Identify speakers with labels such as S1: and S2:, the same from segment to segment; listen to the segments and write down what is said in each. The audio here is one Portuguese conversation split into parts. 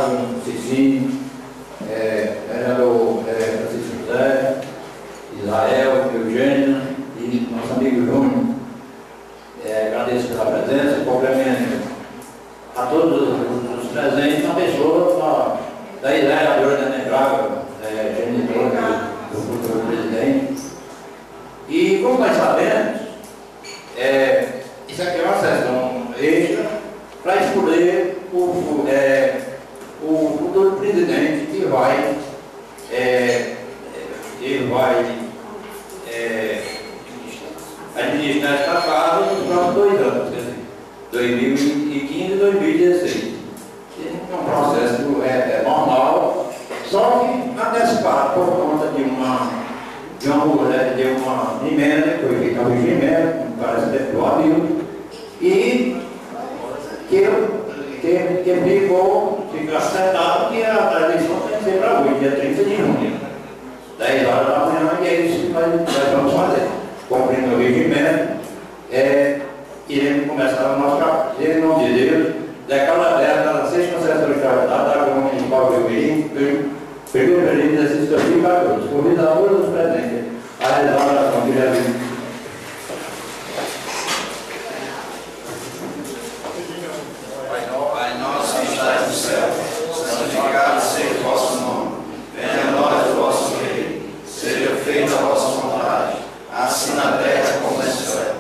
S1: deputado Cicinho, vereador Francisco José, Israel, Eugênio e nosso amigo Júnior. Agradeço pela presença, cumprimento a todos os presentes, na pessoa da vereadora Nenê Braga, genitora do futuro presidente. E como nós sabemos, isso aqui é uma sessão extra para escolher o futuro presidente que vai administrar esta casa nos próximos 2 anos, quer dizer, 2015 e 2016. É um processo normal, só que antecipado por conta de uma emenda, que foi feita hoje emenda, parece que do amigo, e que ficou acertado que a eleição tem que ser para hoje, dia 30 de junho, 10 horas da manhã, e é isso que nós vamos fazer. Cumprindo o regimento, iremos começar o nosso capítulo, em nome de Deus, daquela terra da 6ª Concessão de Caridade da Câmara Municipal de Umirim, primeiro presidente da Assistência para todos, convido a todos os presentes a realizar a oração de Jesus.
S2: Pai nosso que estás no céu, santificado seja o vosso nome, venha a nós o vosso reino, seja feita a vossa vontade, assim na terra como no céu.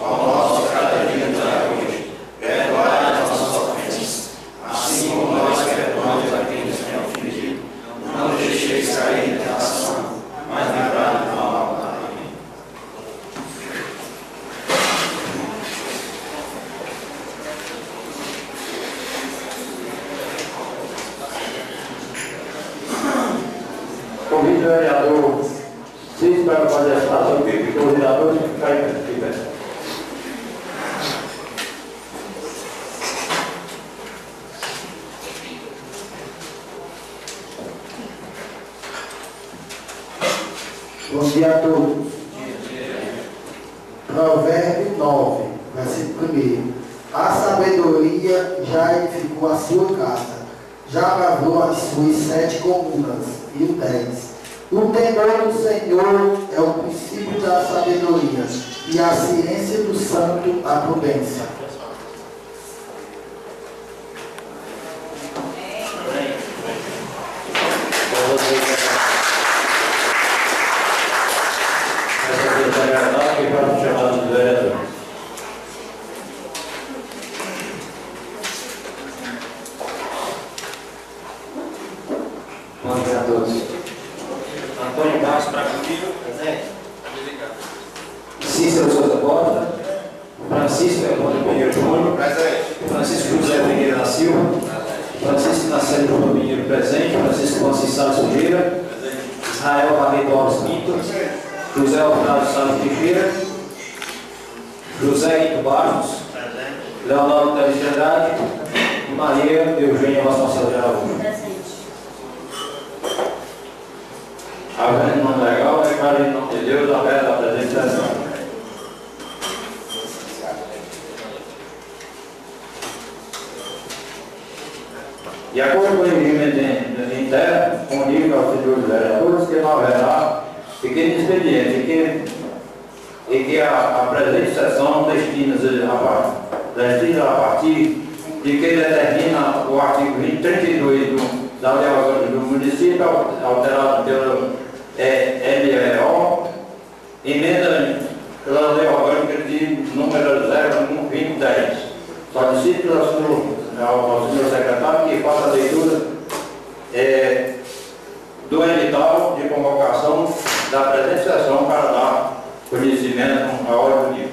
S2: Ao nosso cada dia nos dai hoje, perdoai as nossas ofensas, assim como nós perdoamos a quem nos tem ofendido. Não nos deixeis cair em tentação, mas livrai-nos do mal. Amém.
S1: Convido o vereador Cícero para fazer a citação bíblica. Os vereadores ficarem de pé.
S3: Bom dia a todos. Provérbio 9, versículo 1. A sabedoria já edificou a sua casa, já lavrou as suas 7 colunas. E o 10. O temor do Senhor é o princípio da sabedoria, e a ciência do santo a prudência.
S1: Bom dia a todos. Antônio Barros para comigo, presente. Cícero Souza Costa, Francisco Antônio Pinheiro Júnior, presente. Francisco José Pinheiro da Silva, Francisco Nascimento Júnior Pinheiro, presente. Francisco Francisco Salles Sujeira, presente. Israel Barreto Alves Pinto, José Otávio Salles Teixeira, José Ito Barros, presente. Leonardo Teles de Andrade e Maria Eugênia Vasconcelos de Araújo. Havendo nome legal, declaro em nome de Deus aberta a apresentação. De acordo com o regimento interno, comunico aos senhores vereadores que não haverá pequeno expediente e que a presente sessão destina a partir de que determina o artigo 32 da Lei Orgânica do Município, alterado pelo LEO, emenda pela Lei Orgânica de número 02010. Solicito ao senhor secretário que faça a leitura do edital de convocação da presente sessão para dar conhecimento à ordem do dia.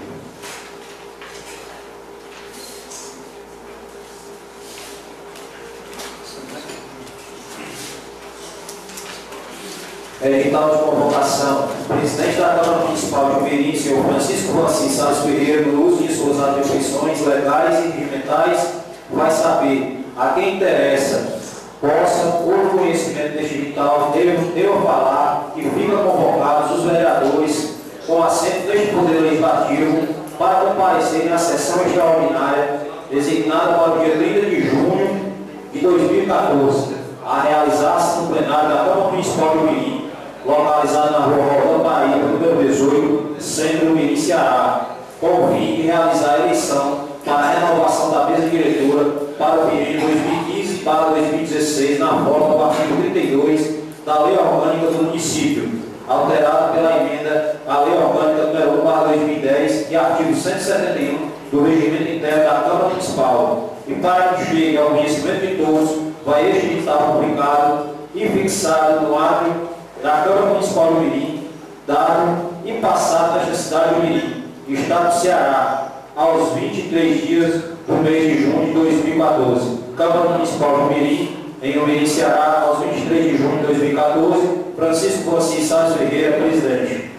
S4: Edital de convocação. Presidente da Câmara Municipal de Umirim, senhor Francisco Francisco Salles Pereira, no uso de suas atribuições legais e regimentais, vai saber a quem interessa, possa, por conhecimento deste edital, devo falar que fica convocados os vereadores com assento deste Poder Legislativo para comparecerem à sessão extraordinária designada para o dia 30 de junho de 2020. 2014, a realizar-se no plenário da Câmara Municipal de Umirim, localizado na rua Roldão Paraíba, número 18, Centro Umirim, Ceará, com o fim de realizar a eleição para a renovação da mesa diretora para o período 2015 para 2016, na forma do artigo 32 da Lei Orgânica do Município, alterada pela emenda à Lei Orgânica número 1/2010 e artigo 171 do Regimento Interno da Câmara Municipal. E para que chegue ao conhecimento de todos, vai este edital publicado e fixado no átrio da Câmara Municipal de Umirim, dado e passado nesta cidade de Umirim, Estado do Ceará, aos 23 dias do mês de junho de 2014. Câmara Municipal de Umirim, em Umirim, Ceará, aos 23 de junho de 2014, Francisco Francis Salles Ferreira, presidente.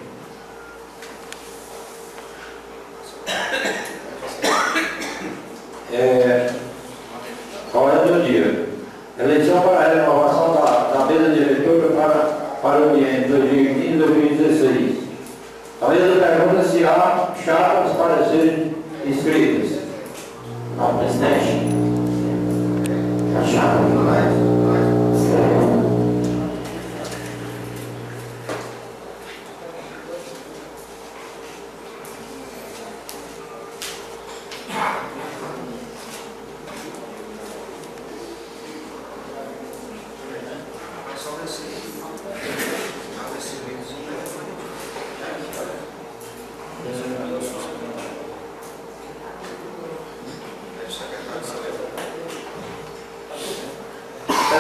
S1: Qual é o meu dia? Eleição para a renovação da mesa diretora para o biênio 2015 e 2016. A mesa pergunta se há chapas para serem inscritas.
S4: Não, presidente. A chapa não vai.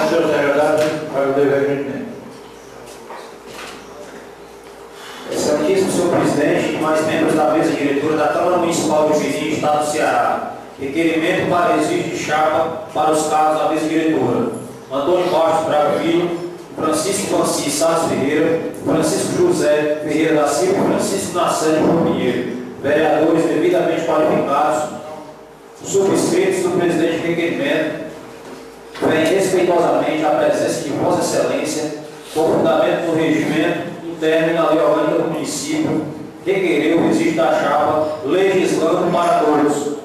S1: Senhor secretário, para o dever.
S4: Excelentíssimo senhor presidente e demais membros da mesa diretora da Câmara Municipal de Umirim, Estado do Ceará. Requerimento para exigir de chapa para os cargos da mesa diretora: Antônio Bastos Braga Filho, Francisco Francis Salles Ferreira, Francisco José Ferreira da Silva e Francisco Nascente João Pinheiro, vereadores devidamente qualificados, subscritos do presidente do requerimento. Vem respeitosamente a presença de Vossa Excelência, com fundamento no regimento interno e na lei orgânica do município, requerer o registro da chapa, legislando para todos,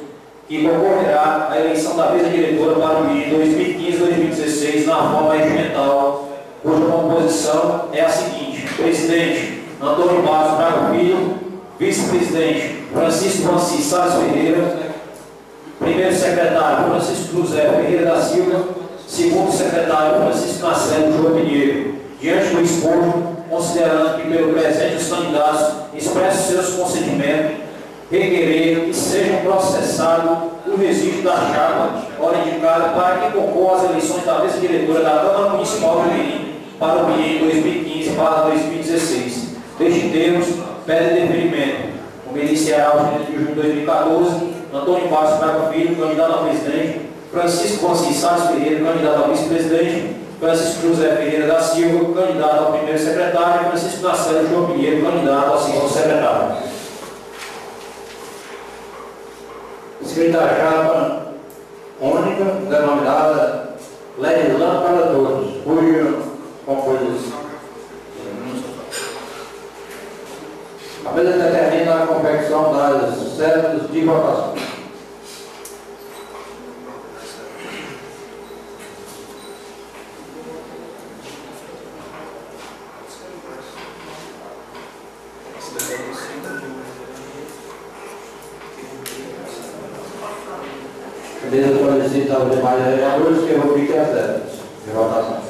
S4: que concorrerá à eleição da mesa diretora para o ano 2015-2016 na forma regimental, cuja composição é a seguinte: presidente, Antônio Bastos Braga Filho; vice-presidente, Francisco Francis Salles Ferreira; primeiro secretário, Francisco José Ferreira da Silva; segundo secretário, Francisco Nascente João Pinheiro. Diante do exposto, considerando que pelo presente os candidatos expressam seus consentimentos, requerer que seja processado o registro da chapa, ora indicada, para que concorra às eleições da mesa diretora da Câmara Municipal de Umirim para o biênio 2015 para 2016. Deste termos, pede deferimento. Umirim, Ceará, aos 30 de junho de 2014, Antônio Bastos Braga Filho, candidato a presidente; Francisco Francis Salles Ferreira, candidato a vice-presidente; Francisco José Ferreira da Silva, candidato ao primeiro secretário; e Francisco Nascente João Pinheiro, candidato ao segundo secretário.
S1: Escrita a chapa única, denominada Legislando para Todos, cuja composição. A mesa determina a confecção das cédulas de votação. A mesa solicita aos demais vereadores que rubriquem as cédulas de votação.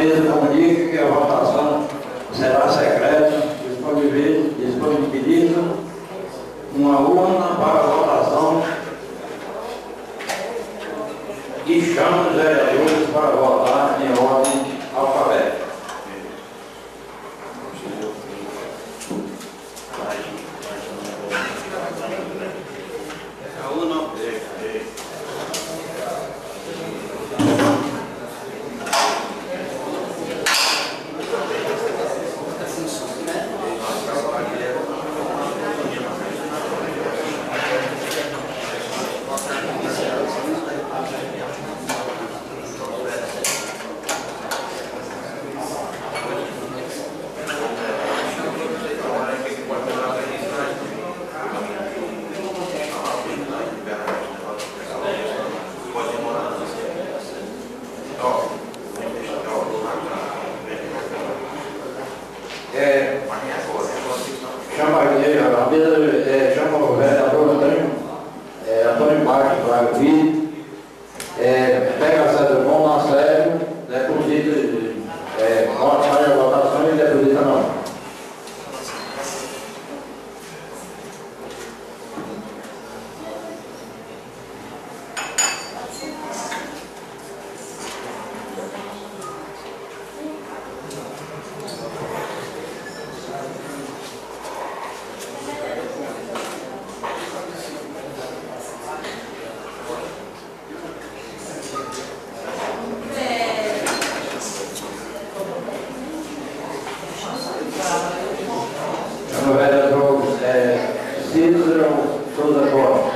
S1: mesa comunica que a votação será secreta, disponibiliza uma urna para a votação e chama os vereadores para votar em ordem alfabética. Chama o vereador Antônio Marques Braga Filho, pega a César Bom na sério, deposita, faz a votação e deposita não. O vereador Cícero Souza Costa.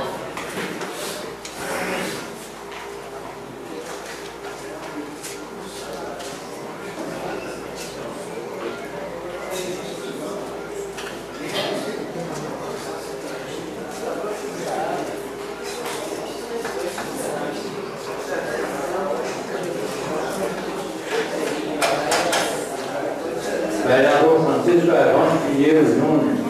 S1: Vereador Francisco Evandro Pinheiro Júnior.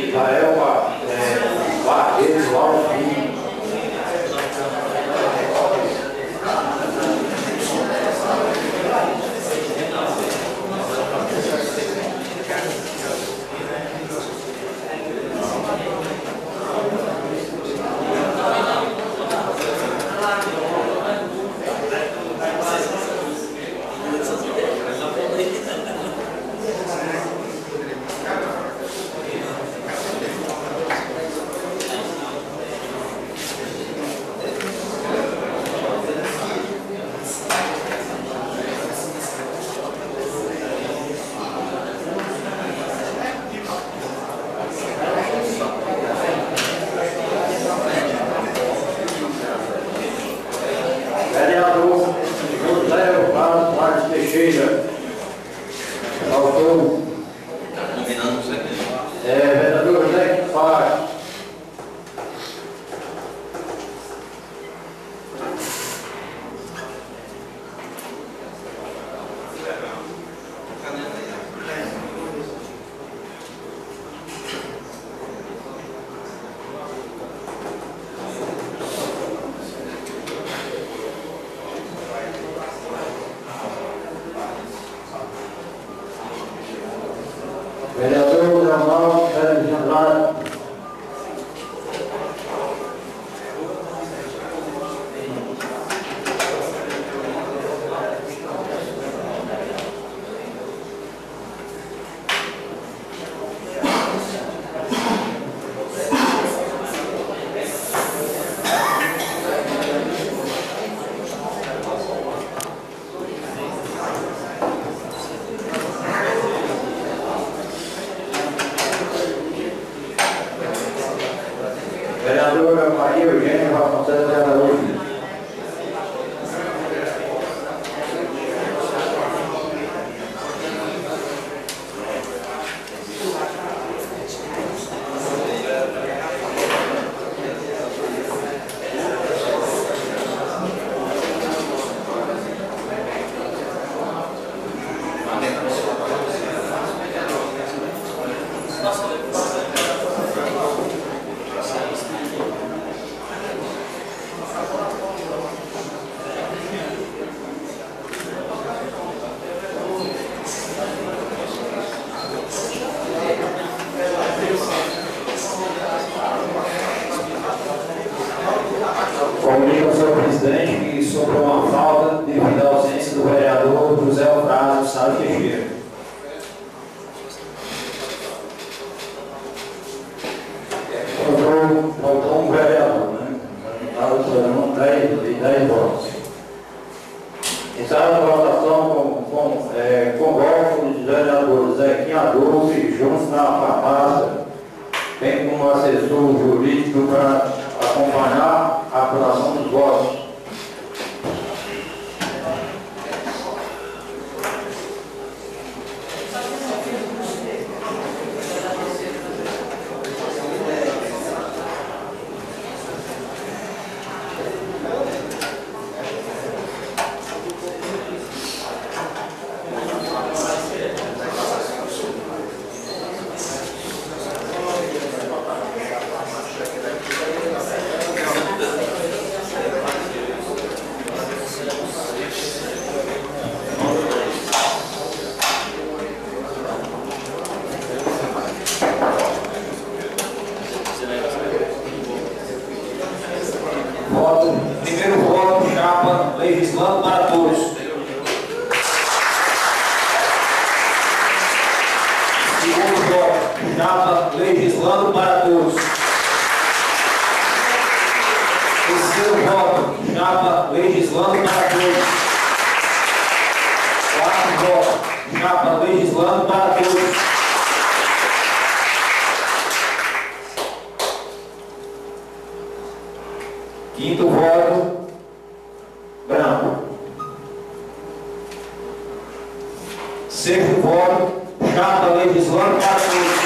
S1: Israel Barreiros Alves. Vereador José Carlos Teixeira, autor.
S2: Combinando isso aqui.
S1: Vereador José Carlos. Vereador Ramal Félix Andrade. Vereadora Maria Eugênia Vasconcelos de Araújo. Comunica ao senhor presidente que sobrou uma falta devido à ausência do vereador José Alfredo Salles Teixeira. Faltou um vereador, né? Estava sobrando 10 votos. Encerra a votação convoco os vereadores Zequinha Adolfo e Jones na farmácia, bem como assessor jurídico para acompanhar a apuração dos votos. Primeiro voto, chapa, legislando para todos. Segundo voto, chapa, legislando para todos. Terceiro voto, chapa, legislando para todos. Quarto voto, chapa, legislando para todos. Quinto voto, branco. Sexto voto, chapa legislando para todos.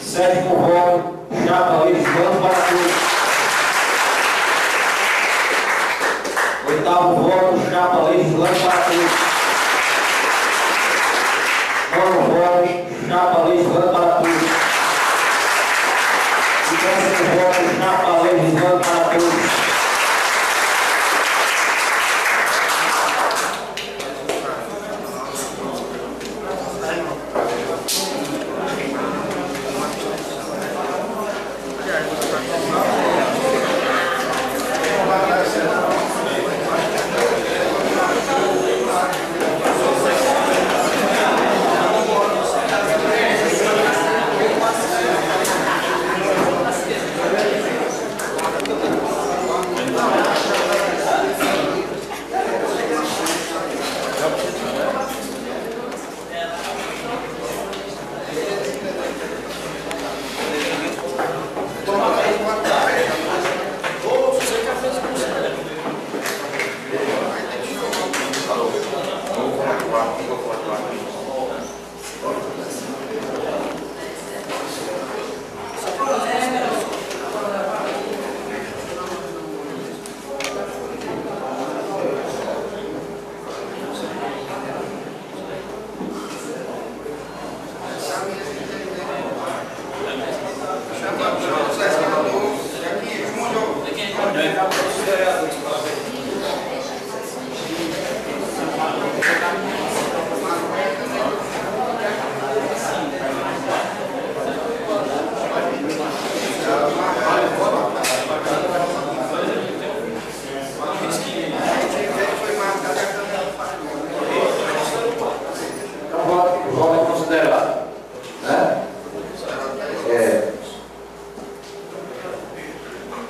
S1: Sétimo voto, chapa legislando para todos. Oitavo voto, chapa legislando para todos.
S4: agora o voto, chapa legislando para todos. E peço o voto, chapa legislando para todos.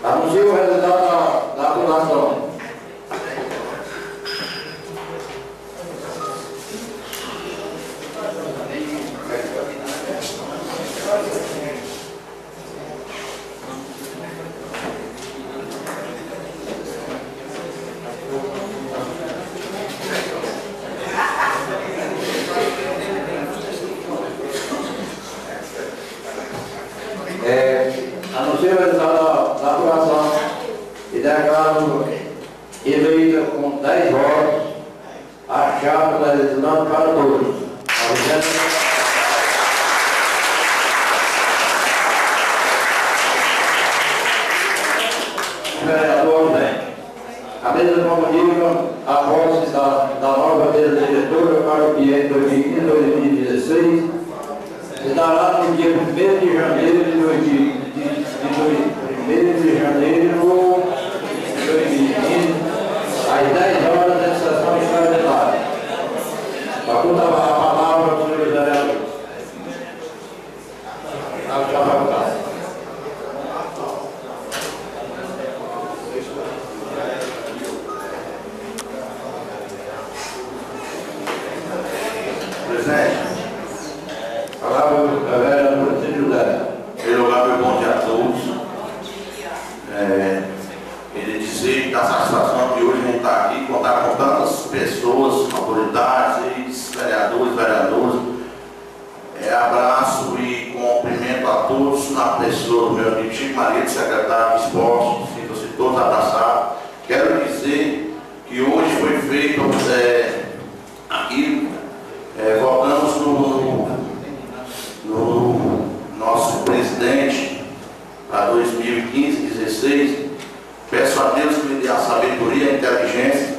S1: Anuncio o resultado da apuração. Anuncio o resultado da apuração e declaro eleita com 10 votos a chapa da legislação para todos. Vereador, a mesa comunica a posse da nova mesa diretora para o biênio 2015-2016 se dará no dia 1º de janeiro de 2015, às 10 horas da sessão extraordinária. Faculta a palavra para o senhor vereador.
S2: Presidente,
S1: Palavra do vereador José.
S2: em primeiro lugar, meu bom dia a todos. Queria dizer que a satisfação de hoje a gente está aqui, contar com tantas pessoas, autoridades, vereadores, vereadoras. Abraço e cumprimento a todos na pessoa do meu amigo Chico Maria, secretário de esporte, sintam-se todos abraçados. Quero dizer que hoje foi feito aqui, votamos no nosso presidente para 2015-16. Peço a Deus que me dê a sabedoria, a inteligência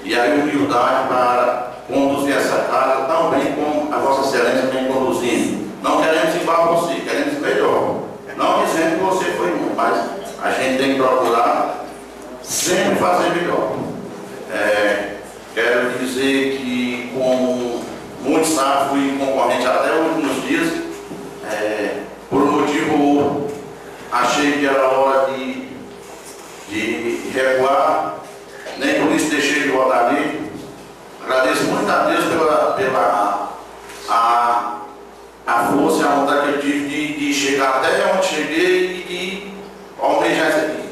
S2: e a humildade para conduzir essa casa tão bem como a Vossa Excelência vem conduzindo. Não queremos igual a você, queremos melhor. Não dizendo que você foi muito, mas a gente tem que procurar sempre fazer melhor. Quero dizer que, como muitos sabem, fui concorrente até os últimos dias. Por um motivo, achei que era hora de recuar, nem por isso deixei de votar ali. Agradeço muito a Deus pela força e a vontade que eu tive de chegar até onde cheguei e de almejar isso aqui.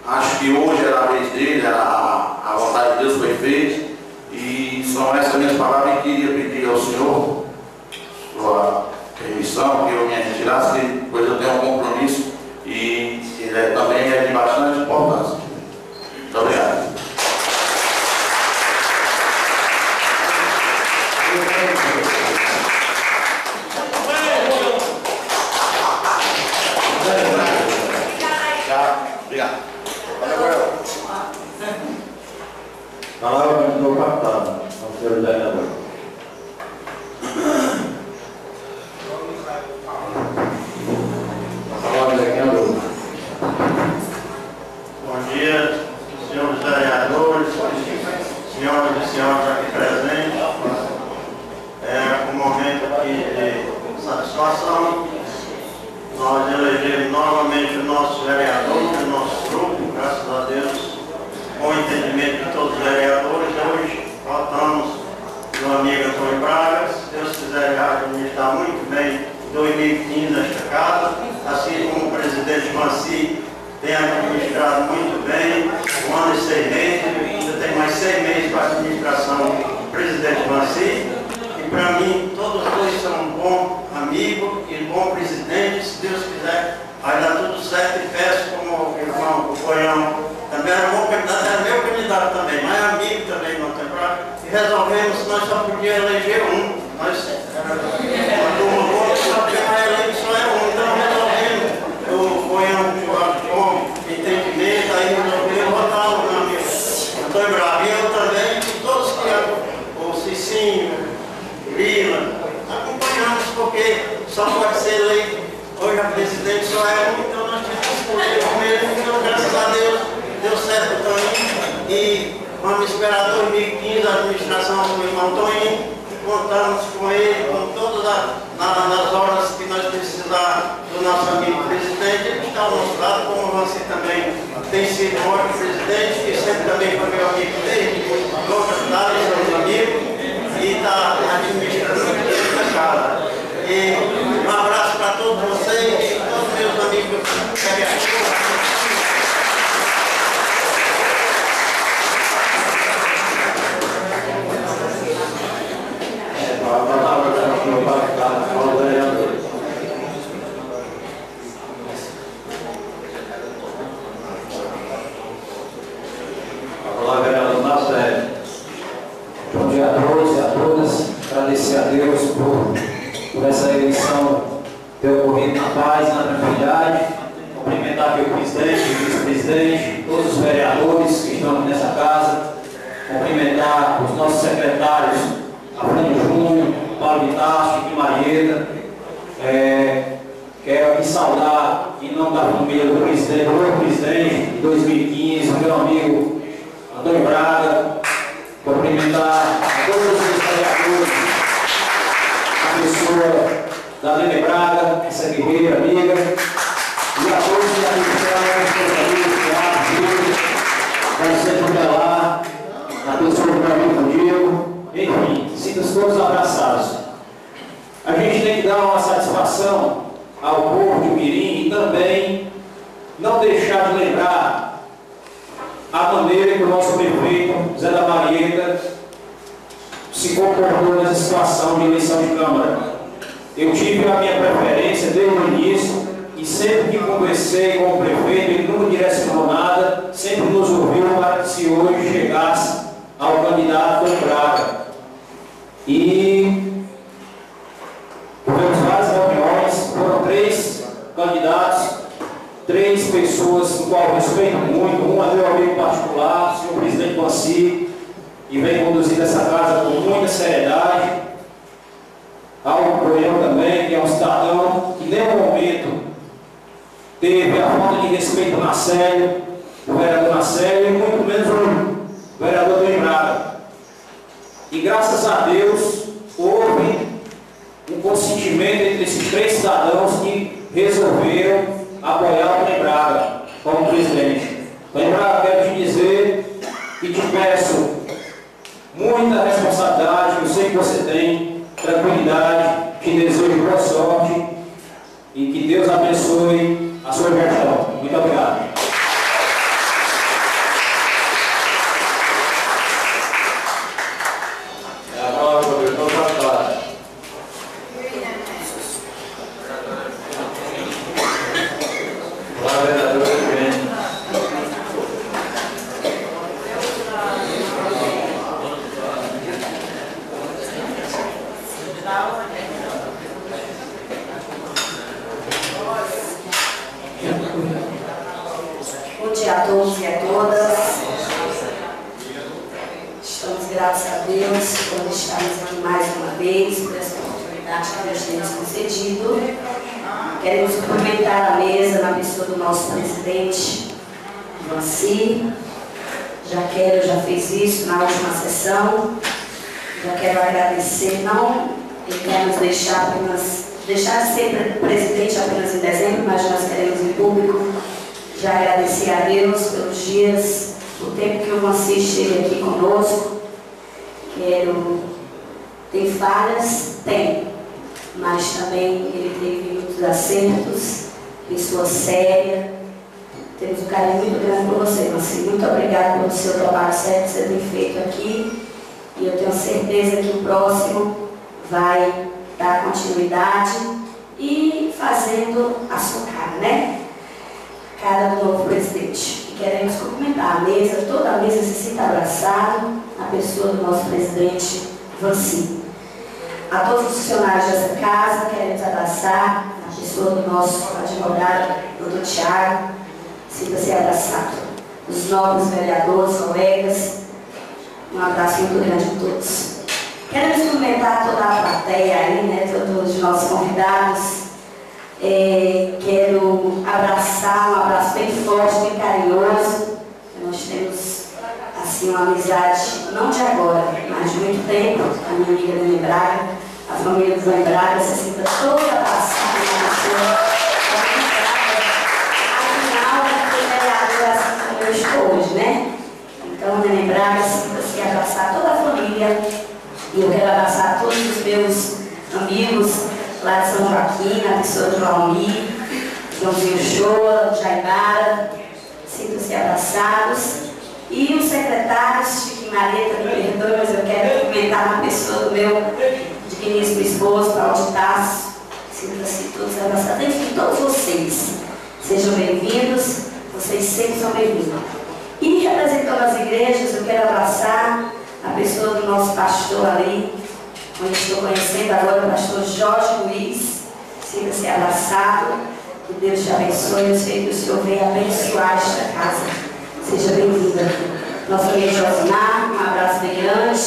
S2: Acho que hoje era a vez dele, a vontade de Deus foi feita, e são essas minhas palavras que queria pedir ao Senhor sua permissão, que eu me retirasse, pois eu tenho um compromisso e ele também é de bastante importância. Muito obrigado.
S1: Palavra do novo deputado, ao senhor vereador. Palavra do vereador.
S5: Bom dia, senhores vereadores, senhoras e senhores aqui presentes. É um momento aqui de satisfação. Nós elegemos novamente o nosso vereador, o nosso grupo, graças a Deus, com o entendimento de todos os vereadores. Hoje votamos no amigo Antônio Braga. Se Deus quiser, ele administrar muito bem 2015 nesta casa, assim como o presidente Manci tem administrado muito bem, 1 ano e 6 meses, ainda tem mais 6 meses para a administração do presidente Manci. E para mim, todos dois são um bom amigo e um bom presidente. Se Deus quiser, vai dar tudo certo. E peço, como o irmão Coião também era um bom candidato, era meu candidato também, mas amigo também não tem prazo. E resolvemos que nós só podíamos eleger um. Nós uma turma boa, só tem uma eleito, só é um. Então resolvemos, o Coião com entendimento, aí resolvemos votar o meu amigo Antônio Braga. E eu também, e todos que o Cicinho, Lila, acompanhamos, porque só pode ser eleito. Hoje a presidente só é um, então nós temos que escolher o mesmo. Então, graças a Deus, deu certo o Toninho. E vamos esperar 2015 a administração do irmão Toninho. Contamos com ele, com todas nas horas que nós precisar do nosso amigo presidente. Ele está ao nosso lado, como você também tem sido um ótimo presidente, que sempre também foi meu amigo desde outras datas, somos amigos. E está administrando muito bem essa casa. E um abraço para todos vocês e todos os meus amigos vereadores.
S1: A palavra do novo deputado, ao vereador. A palavra do vereador Marcelo.
S4: Bom dia a todos e a todas. Agradecer a Deus por essa eleição ter ocorrido na paz, na tranquilidade. Cumprimentar aqui o presidente, o vice-presidente, todos os vereadores que estão aqui nessa casa. Cumprimentar os nossos secretários, Afrânio Júnior, Paulo Vitacho, Chico Marieta. Quero aqui saudar, em nome da família do presidente, do meu presidente de 2015, meu amigo Antônio Braga. Cumprimentar a todos os vereadores, a pessoa da Lene Braga, essa guerreira, amiga, e a todos os amigos, Júlio, Júlio, Tutelar, a pessoa do meu amigo Diego, enfim, sintam-se todos abraçados. A gente tem que dar uma satisfação ao povo de Mirim e também não deixar de lembrar a maneira que o nosso prefeito, Zé da Marieta, se comportou nessa situação de eleição de Câmara. Eu tive a minha preferência desde o início e sempre que conversei com o prefeito, ele nunca direcionou nada, sempre nos ouviu para que se hoje chegasse ao candidato Antônio Braga. E tivemos várias reuniões, foram 3 candidatos, 3 pessoas com qual eu respeito muito. Um é meu amigo particular, o senhor presidente Manci, e vem conduzindo essa casa com muita seriedade. Ao Coelho também, que é um cidadão que em nenhum momento teve a falta de respeito na Célio, o vereador na Célio, e muito menos o vereador do Braga. E graças a Deus houve um consentimento entre esses 3 cidadãos que resolveram apoiar o Antônio Braga como presidente. Antônio Braga, quero te dizer que te peço muita responsabilidade, eu sei que você tem, tranquilidade, te desejo boa sorte e que Deus abençoe a sua gestão. Muito obrigado.
S1: A palavra do novo deputado. Palavra do vereador Grande.
S6: Estamos gratos a Deus por estarmos aqui mais uma vez, por essa oportunidade que Deus tem nos concedido. Queremos cumprimentar a mesa na pessoa do nosso presidente, Vanci. Já fez isso na última sessão. Já quero agradecer, não ele quer nos deixar de ser presidente apenas em dezembro, mas nós queremos em público já agradecer a Deus pelos dias, o tempo que o Vanci esteve aqui conosco. Tem falhas? Tem, mas também ele teve muitos acertos, pessoa séria. Temos um carinho muito grande por você, Vanci. Muito obrigada pelo seu trabalho sério que você tem feito aqui. E eu tenho certeza que o próximo vai dar continuidade e fazendo a sua cara, né? Cara do novo presidente. E queremos cumprimentar a mesa, toda a mesa se sinta abraçado, a pessoa do nosso presidente, Vanci. A todos os funcionários dessa casa, queremos abraçar a pessoa do nosso advogado, doutor Tiago. Sinta-se abraçado. Os novos vereadores, colegas, um abraço muito grande a todos. Queremos cumprimentar toda a plateia aí, né, todos os nossos convidados. Quero abraçar, um abraço bem forte, bem carinhoso. Nós temos, assim, uma amizade, não de agora, mas de muito tempo. A minha amiga Dani Braga, a família do Dani Braga, se sinta toda abraçada na pessoa. Eu estou hoje, né? Então, Dani Braga, sinta-se abraçar toda a família. E eu quero abraçar todos os meus amigos lá de São Joaquim, a pessoa de Valmir, Joãozinho Shoa, Jaimara. Sintam-se abraçados. E os secretários, Chico e Mareta, me perdoe, mas eu quero cumprimentar uma pessoa do meu digníssimo esposo, Paulo de Tarso. Sintam-se todos abraçados. Enfim, todos vocês. Sejam bem-vindos. Vocês sempre são bem-vindos. E representando as igrejas, eu quero abraçar a pessoa do nosso pastor ali, onde estou conhecendo agora o pastor Jorge Luiz. Sinta-se abraçado, que Deus te abençoe. Eu sei que o Senhor vem abençoar esta casa. Seja bem-vinda. Nosso amigo Josimar, um abraço bem grande.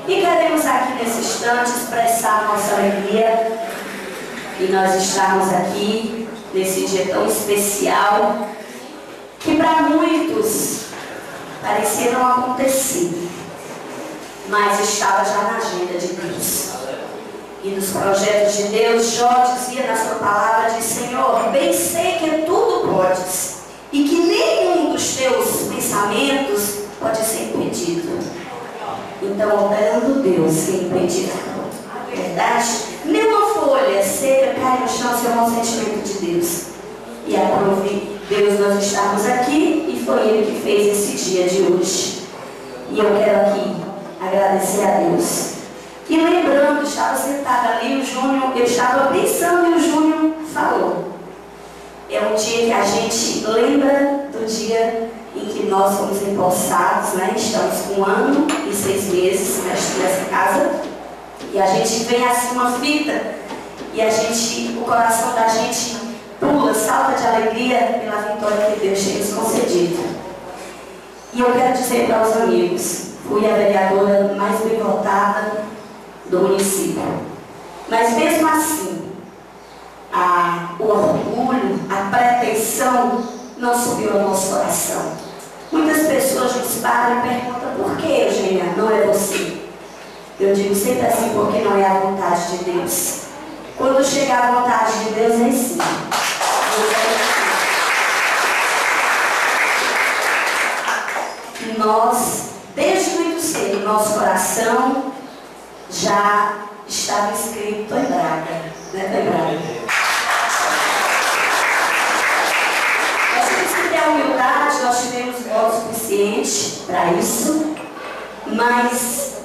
S6: E queremos aqui nesse instante expressar a nossa alegria e nós estarmos aqui nesse dia tão especial, que para muitos parecia não acontecer, mas estava já na agenda de Deus. E nos projetos de Deus, Jó dizia na sua palavra, diz: Senhor, bem sei que tudo podes, e que nenhum dos teus pensamentos pode ser impedido. Então, operando Deus, sem impedido, verdade? Nenhuma folha seca cai no chão sem o consentimento de Deus. E aprove Deus nós estamos aqui, e foi Ele que fez esse dia de hoje. E eu quero aqui agradecer a Deus. E lembrando, estava sentada ali, o Júnior, eu estava pensando e o Júnior falou. É um dia que a gente lembra do dia em que nós fomos empossados, né? Estamos com 1 ano e 6 meses nessa casa. E a gente vem assim uma fita, e o coração da gente pula, salta de alegria pela vitória que Deus tem nos concedido. E eu quero dizer para os amigos, fui a vereadora mais bem votada do município. Mas mesmo assim, o orgulho, a pretensão não subiu ao nosso coração. Muitas pessoas nos param e perguntam: por que, Eugênia, não é você? Eu digo sempre assim: porque não é a vontade de Deus. Quando chega a vontade de Deus, é assim. Nós, desde muito cedo, nosso coração já estava escrito Tô em Braga, né, Tô em Braga? Nós temos que ter a humildade, nós tivemos voto suficiente para isso, mas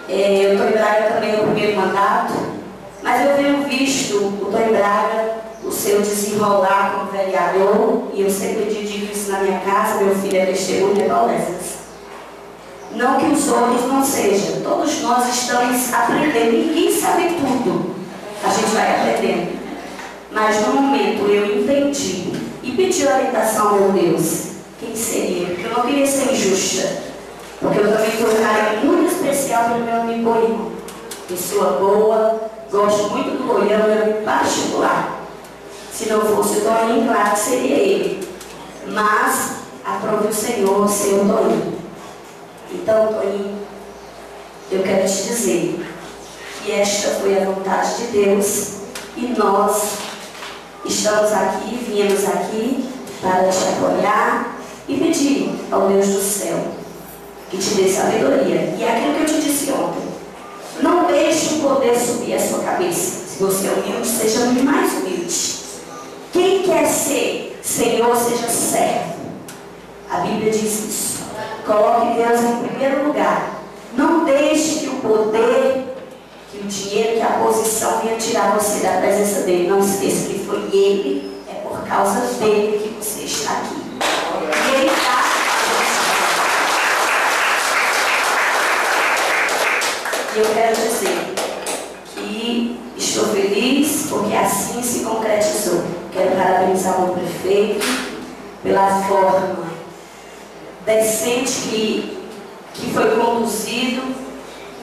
S6: eu Tô em Braga também no primeiro mandato, mas eu tenho visto o Tô em Braga, o seu desenrolar como vereador, e eu sempre digo isso na minha casa, meu filho é testemunha de Paulésias. Não que os outros não sejam, todos nós estamos aprendendo, ninguém sabe tudo, a gente vai aprendendo. Mas no momento eu entendi e pedi orientação ao meu Deus, quem seria, porque eu não queria ser injusta. porque eu também tenho um carinho muito especial pelo meu amigo Goião. Pessoa boa, gosto muito do Goião, meu amigo particular. Se não fosse o Toninho, claro que seria ele. Mas aprove o Senhor ser o Toninho. Então, Toninho, eu quero te dizer que esta foi a vontade de Deus e nós estamos aqui, viemos aqui para te apoiar e pedir ao Deus do céu que te dê sabedoria. E é aquilo que eu te disse ontem. Não deixe o poder subir a sua cabeça. Se você é humilde, seja mais humilde. Quem quer ser Senhor, seja servo. A Bíblia diz isso. Coloque Deus em primeiro lugar. Não deixe que o poder, que o dinheiro, que a posição venha tirar você da presença dele. Não esqueça que foi ele, é por causa dele que você está aqui. E ele está. E eu quero dizer que estou feliz porque assim se concretizou. Quero parabenizar o meu prefeito pela forma decente que foi conduzido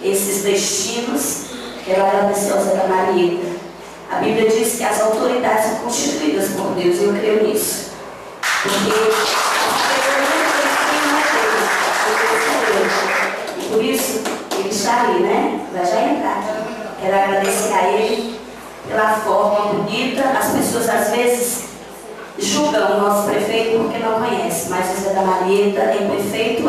S6: esses destinos. Quero agradecer ao Zé da Marieta. A Bíblia diz que as autoridades são constituídas por Deus e eu creio nisso. Porque e por isso ele está ali, né? Vai já entrar. Quero agradecer a ele pela forma bonita. As pessoas às vezes julgam o nosso prefeito porque não conhece, mas o Zé da Marieta é prefeito,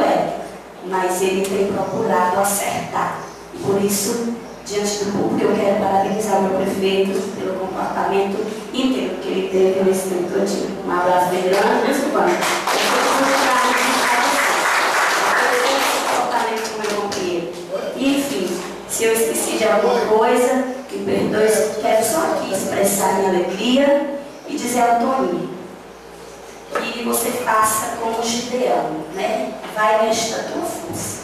S6: mas ele tem procurado acertar. E por isso, diante do público, eu quero parabenizar o meu prefeito pelo comportamento íntegro que ele teve nesse tempo todinho. Um abraço bem grande, meu Silvano. E enfim, se eu esqueci de alguma coisa, me perdoe, quero só aqui expressar minha alegria e dizer ao Toninho que você faça como Gideão, né? Vai nesta tua força,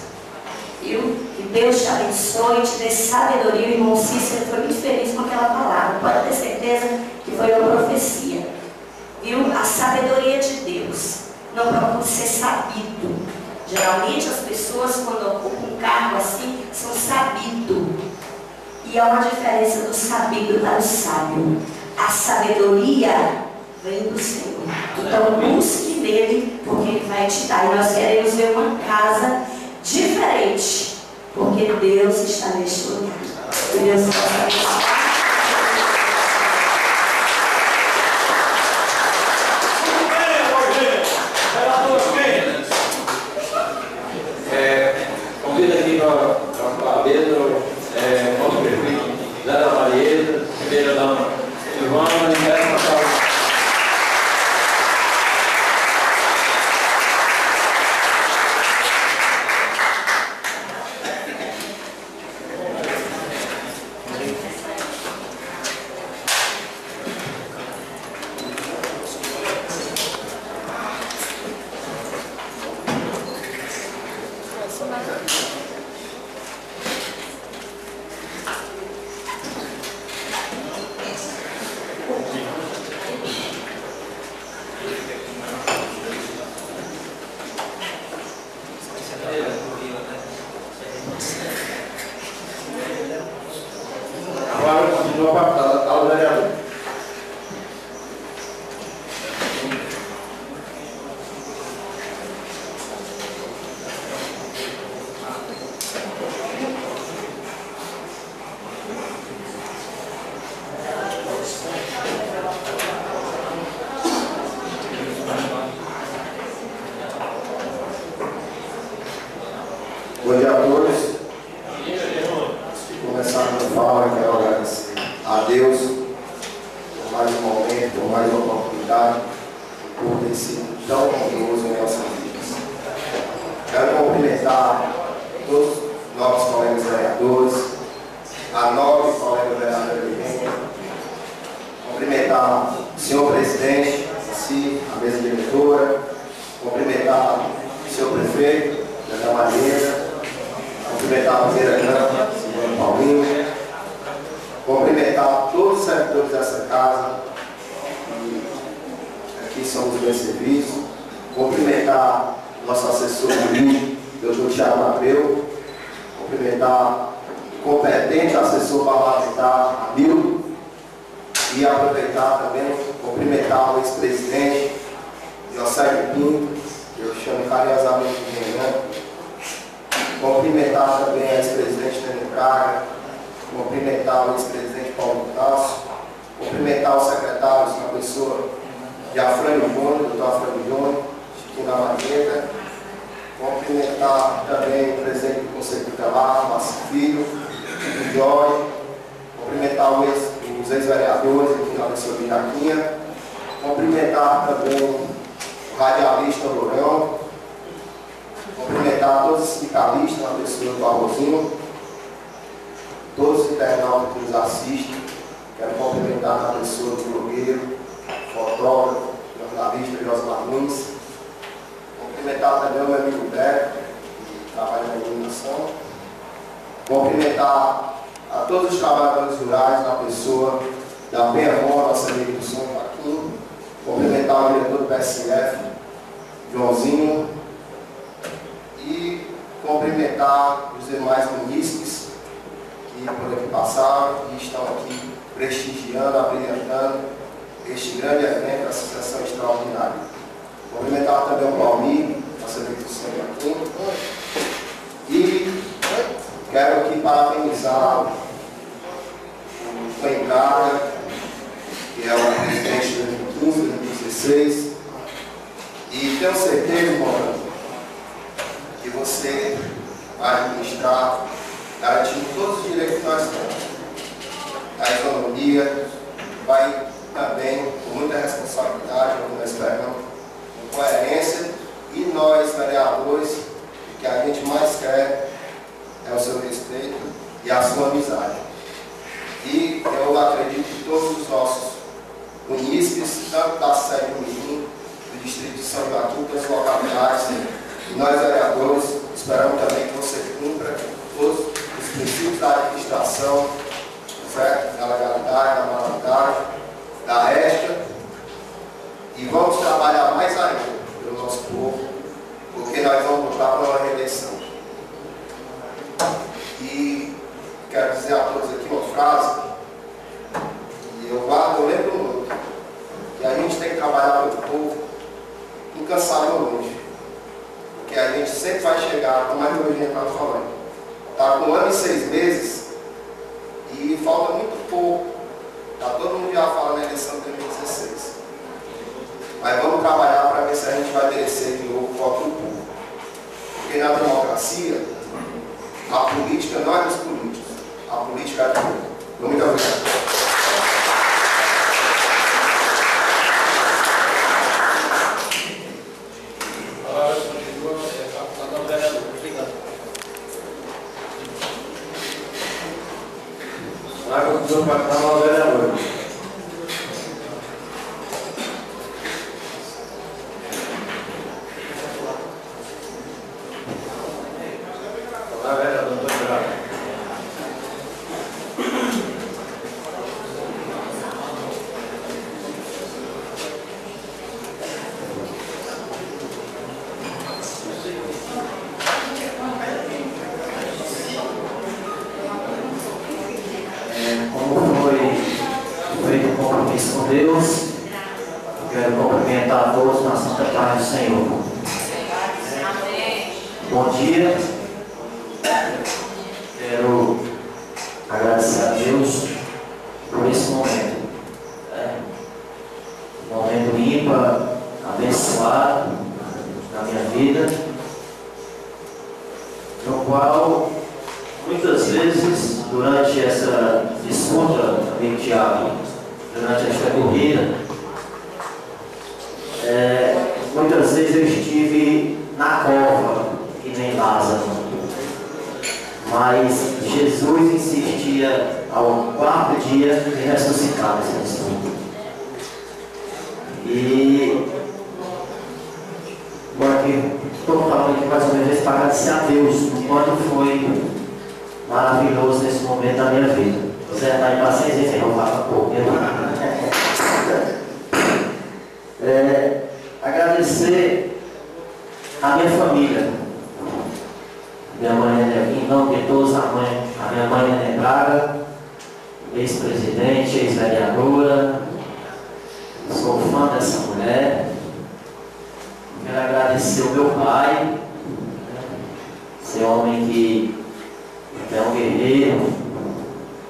S6: viu? Que Deus te abençoe e te dê sabedoria. O irmão Cícero foi muito feliz com aquela palavra, pode ter certeza que foi uma profecia, viu? A sabedoria de Deus. Não procure ser sabido. Geralmente as pessoas, quando ocupam um cargo assim, são sabido. E há uma diferença do sabido para o sábio. A sabedoria vem do Senhor. Então busque nele, porque ele vai te dar. E nós queremos ver uma casa diferente, porque Deus está neste lugar. Que Deus possa abençoar.
S1: Convido aqui para a mesa nosso prefeito Zé da Marieta, primeira dama Silvana, e quero passar. Agora continua para o vereador.
S7: Bom dia a todos. Começando a fala, quero agradecer a Deus por mais um momento, por mais uma oportunidade, por ter sido tão bondoso em nossas vidas. Quero cumprimentar todos os novos colegas vereadores, a nova colega vereadora que vem, cumprimentar o senhor presidente, a mesa diretora, cumprimentar o senhor prefeito, da Marieta, cumprimentar a primeira Câmara, Silvano Paulinho, cumprimentar todos os servidores dessa casa, que aqui somos bem serviços, cumprimentar nosso assessor jurídico, Dr. Thiago Abreu, cumprimentar o competente assessor parlamentar Hamilton e aproveitar também, cumprimentar o ex-presidente José Pinto, eu chamo carinhosamente de Renan, cumprimentar também a ex-presidente Tânia Braga, cumprimentar o ex-presidente Paulo Tasso, cumprimentar os secretários na pessoa de Afrânio Júnior, doutor Afrânio Júnior, Chiquinho da Maqueta, cumprimentar também o presidente do Conselho Tutelar, Márcio Filho, o Jorge, cumprimentar os ex-vereadores aqui na pessoa de Iraquinha, cumprimentar também o radialista Lourão, cumprimentar todos os sindicalistas na pessoa do Barrozinho, todos os internautas que nos assistem. Quero cumprimentar na pessoa do blogueiro, fotógrafo, jornalista Josmar Nunes. Cumprimentar também o meu amigo Beto, que trabalha na iluminação. Cumprimentar a todos os trabalhadores rurais na pessoa da Penha-Bom, nossa amiga do São Joaquim. Cumprimentar o diretor do PSF, Joãozinho. E cumprimentar os demais munícipes que por aqui passaram e estão aqui prestigiando, abrilhantando este grande evento, essa sessão extraordinária. Cumprimentar também o Palmir, nossa amiga do São Joaquim. E quero aqui parabenizar o Coencara, que é o presidente de 2015, 2016. E tenho certeza, irmão, que você vai administrar, garantindo todos os direitos que nós temos. A economia vai também, com muita responsabilidade, como nós esperamos, com coerência, e nós, vereadores, o que a gente mais quer é o seu respeito e a sua amizade. E eu acredito que todos os nossos munícipes, tanto da sede do Mirim, do distrito de São Joaquim, das localidades, e nós, vereadores, esperamos também que você cumpra todos os princípios da administração, certo? Da legalidade, da moralidade, da ética, e vamos trabalhar mais ainda pelo nosso povo, porque nós vamos lutar por uma reeleição. E quero dizer a todos aqui uma frase, e eu lembro muito, que a gente tem que trabalhar pelo povo incansavelmente, porque a gente sempre vai chegar, como a Eugênia estava falando, está com 1 ano e 6 meses e falta muito pouco, está todo mundo já falando na eleição de 2016. Mas vamos trabalhar para ver se a gente vai merecer de novo o voto do povo. Porque na democracia, a política não é dos políticos, a política é do povo. Muito obrigado.
S4: Agradecer a minha família, minha mãe, em nome de todos, a minha mãe Nenê Braga, ex-presidente, ex-vereadora. Sou fã dessa mulher. Quero agradecer o meu pai, esse homem que é um guerreiro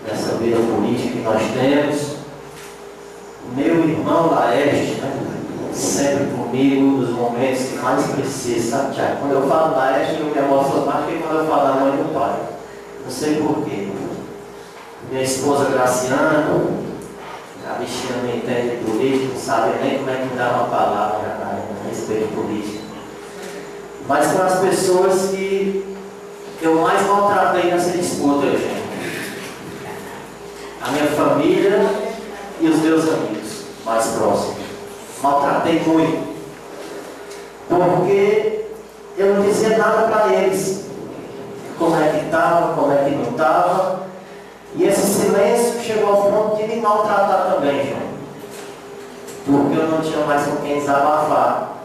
S4: nessa vida política que nós temos. Meu irmão Laerte, sempre comigo nos momentos que mais preciso, sabe, Tiago? Quando eu falo Laerte, eu me emociono mais que quando eu falo da mãe do pai. Não sei porquê. Minha esposa Graciana, a bichinha não entende política, não sabe nem como é que dá uma palavra a respeito de política. Mas são as pessoas que eu mais maltratei nessa disputa, gente. A minha família e os meus amigos mais próximos. Maltratei muito. Porque eu não dizia nada para eles. Como é que estava, como é que não estava. E esse silêncio chegou ao ponto de me maltratar também, João. Porque eu não tinha mais com quem desabafar.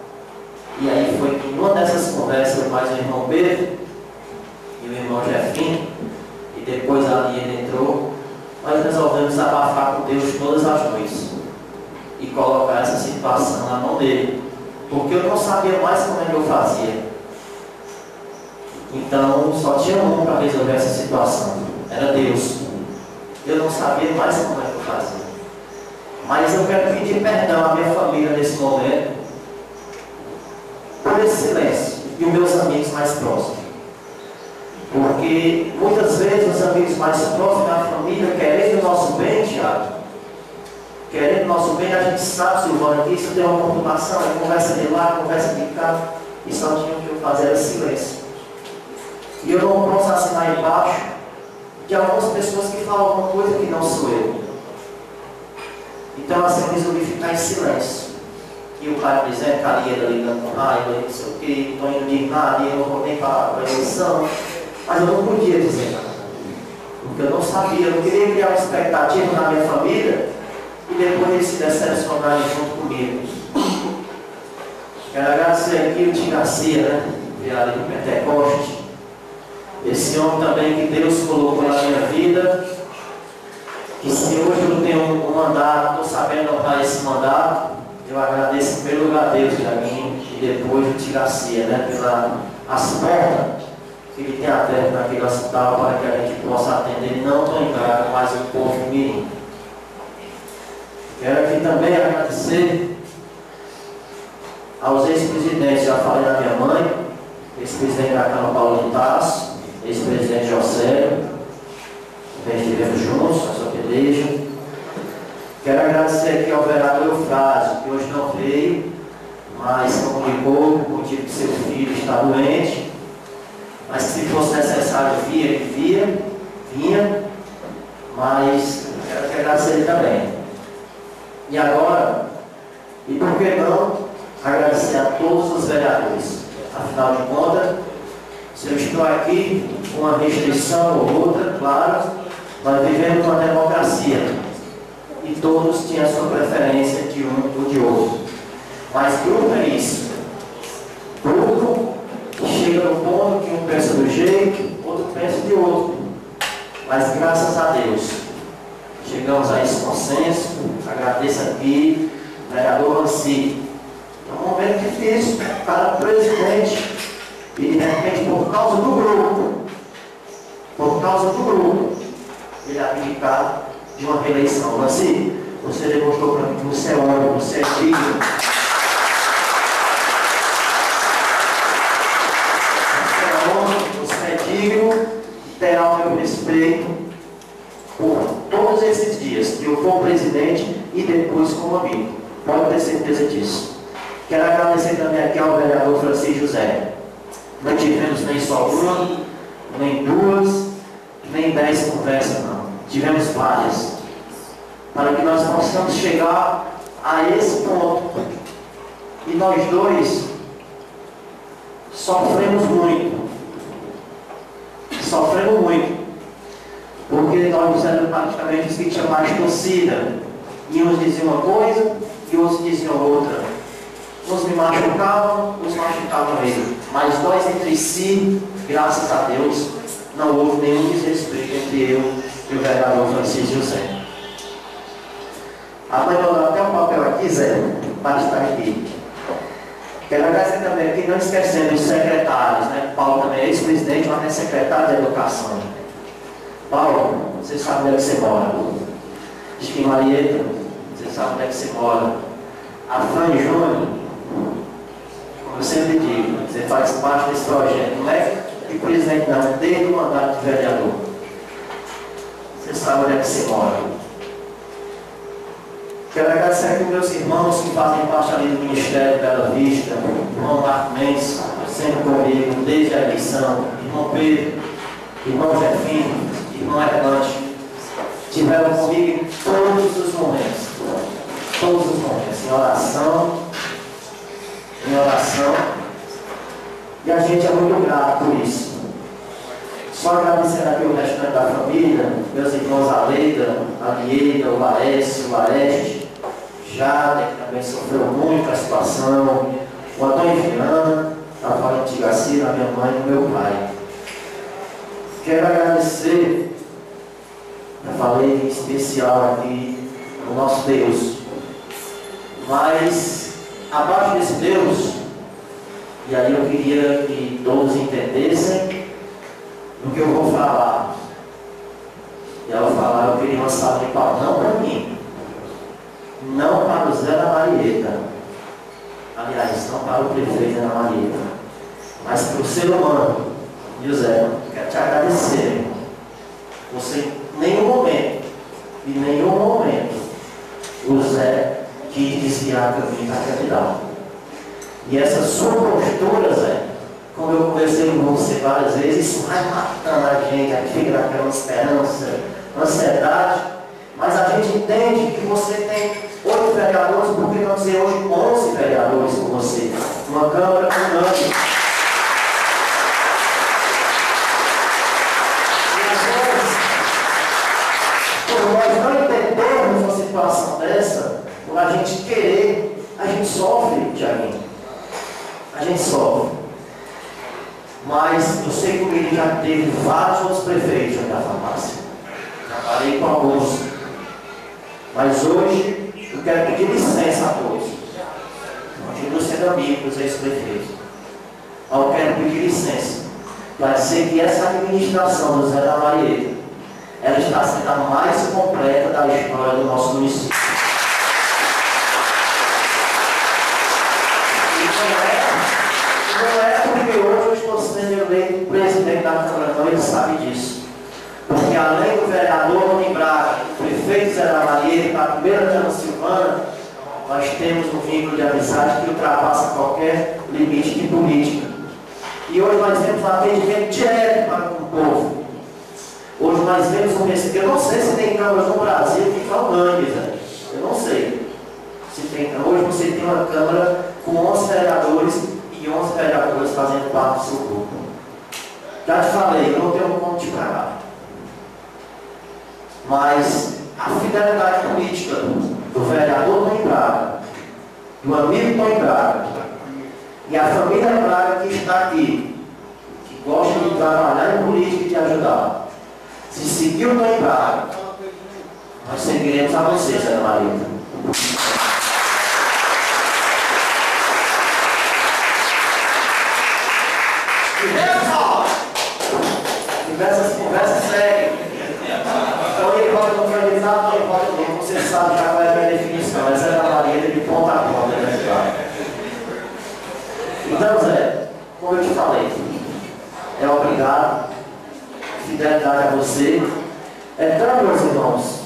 S4: E aí foi que numa dessas conversas, mais o irmão Pedro e o irmão Jefinho, e depois ali ele entrou, nós resolvemos abafar com Deus todas as noites e colocar essa situação na mão dele, porque eu não sabia mais como é que eu fazia. Então só tinha um para resolver essa situação, era Deus. Eu não sabia mais como é que eu fazia. Mas eu quero pedir perdão à minha família nesse momento por esse silêncio e os meus amigos mais próximos. Porque muitas vezes os amigos mais próximos da família, querendo o nosso bem, Tiago, querendo o nosso bem, a gente sabe, Silvana, que isso tem uma conturbação, é conversa de lá, conversa de cá, e só tinha o que eu fazer era silêncio. E eu não posso assinar embaixo de algumas pessoas que falam alguma coisa que não sou eu. Então assim eu resolvi ficar em silêncio. E o pai dizendo, Cariela ligando com raiva, não sei o que, estou indignado, eu não vou nem para a eleição. Mas eu não podia dizer nada. Porque eu não sabia, eu não queria criar uma expectativa na minha família e depois eles se decepcionarem junto comigo. Quero agradecer aqui o Tio Garcia, né? Vereador do Pentecoste. Esse homem também que Deus colocou na minha vida. Que se hoje eu tenho um mandato, estou sabendo honrar esse mandato, eu agradeço em primeiro lugar a Deus para mim e depois o Tio Garcia, né? Pelas portas que ele tem aberto naquele hospital para que a gente possa atender não tão em casa, mas o povo mirim. Quero aqui também agradecer aos ex-presidentes, já falei da minha mãe, ex-presidente da Câmara Paulo de Tarso, ex-presidente José, nós estivemos juntos na sua peleja. Quero agradecer aqui ao vereador Eufrásio, que hoje não veio, mas comunicou por motivo que seu filho está doente, mas se fosse necessário vinha, mas quero que agradecer ele também. E agora, e por que não, agradecer a todos os vereadores. Afinal de contas, se eu estou aqui com uma restrição ou outra, claro, nós vivemos uma democracia e todos tinham a sua preferência de um ou de outro. Mas grupo é isso. Grupo chega no ponto que um pensa do jeito, outro pensa de outro. Mas graças a Deus, chegamos a esse consenso. Agradeço aqui, vereador Ranci. É um momento difícil para o presidente e de repente por causa do grupo, ele abdicar de uma reeleição. Ranci, você demonstrou para mim que você é homem, você é digno. Você é digno, terá o meu respeito por todos esses dias que eu for presidente e depois como amigo. Pode ter certeza disso. Quero agradecer também aqui ao vereador Francisco José. Não tivemos nem só uma, nem duas, nem 10 conversas, não. Tivemos várias. Para que nós possamos chegar a esse ponto. E nós dois sofremos muito. Porque nós éramos praticamente os que tinham mais torcida. E uns diziam uma coisa e outros diziam outra. Uns me machucavam, uns machucavam ele. Mas nós entre si
S8: graças a Deus, não houve nenhum desrespeito entre eu e o vereador Francisco José. A mãe mandou até um papel aqui, Zé, para estar aqui. Quero agradecer também aqui, não esquecendo os secretários, né? Paulo também é ex-presidente, mas é secretário de Educação. Paulo, você sabe onde é que você mora. Diz que Marieta, você sabe onde é que você mora. A Fran Júnior, como eu sempre digo, você faz parte desse projeto, não é de presidente não, desde o mandato de vereador. Você sabe onde é que você mora. Quero agradecer aqui meus irmãos que fazem parte ali do Ministério Bela Vista, irmão Marco Mendes, sempre comigo, desde a eleição, irmão Pedro, irmão Jefino, irmão Hernante, estiveram comigo em todos os momentos, em oração, e a gente é muito grato por isso. Só agradecendo aqui o restante da família, meus irmãos Aleida, Alieida, o Laércio, o Laeste, Jade, que também sofreu muito a situação, o Antônio Viana, a Valente Garcia, a minha mãe e o meu pai. Quero agradecer, já falei em especial aqui, o nosso Deus, mas abaixo desse Deus, e aí eu queria que todos entendessem do que eu vou falar. E ela falar, eu queria uma salva de palmas, não para mim, não para o Zé da Marieta, aliás, não para o prefeito da Marieta, mas para o ser humano. E Zé, quero te agradecer. Você, em nenhum momento, o Zé quis desviar o caminho da catedral. E essa sua postura, Zé, como eu conversei com você várias vezes, isso vai matando a gente fica naquela esperança, ansiedade, mas a gente entende que você tem 8 vereadores, por que não dizer hoje 11 vereadores com você, uma Câmara unânime. E às vezes, por nós não entendermos uma situação dessa, por a gente querer, a gente sofre, Tiaguinho. A gente sofre. Mas eu sei que o Miri já teve vários outros prefeitos da farmácia. Trabalhei com alguns. Mas hoje eu quero pedir licença a todos. Continuo sendo amigo dos ex-prefeitos. Mas eu quero pedir licença para dizer que essa administração do Zé da Marieta, ela está sendo a mais completa da história do nosso município. Não é porque hoje eu estou sendo eleito presidente da Câmara, não, ele sabe disso. Porque além do vereador Tony Braga, o prefeito Zé da Marieta, da primeira Câmara Silvana, nós temos um vínculo de amizade que ultrapassa qualquer limite de política. E hoje nós temos um atendimento direto para o povo. Hoje nós vemos um respeito. Eu não sei se tem câmaras no Brasil que são unânimes, né? Eu não sei. Se tem, hoje você tem uma Câmara com 11 vereadores e 11 vereadores fazendo parte do seu grupo. Já te falei, eu não tenho como te pagar. Mas a fidelidade política do vereador Tony Braga, do amigo Tony Braga e a família Braga que está aqui, que gosta de trabalhar em política e de ajudar. Se seguir o Tony Braga, nós seguiremos a você, Zé da Marieta. Diversas conversas seguem. Então ele pode não candidato, ele pode não. Você sabe já qual é a minha definição. Essa é a Marieta de ponta a ponta, né? Então, Zé, como eu te falei, é obrigado, fidelidade a você. É tanto, meus irmãos,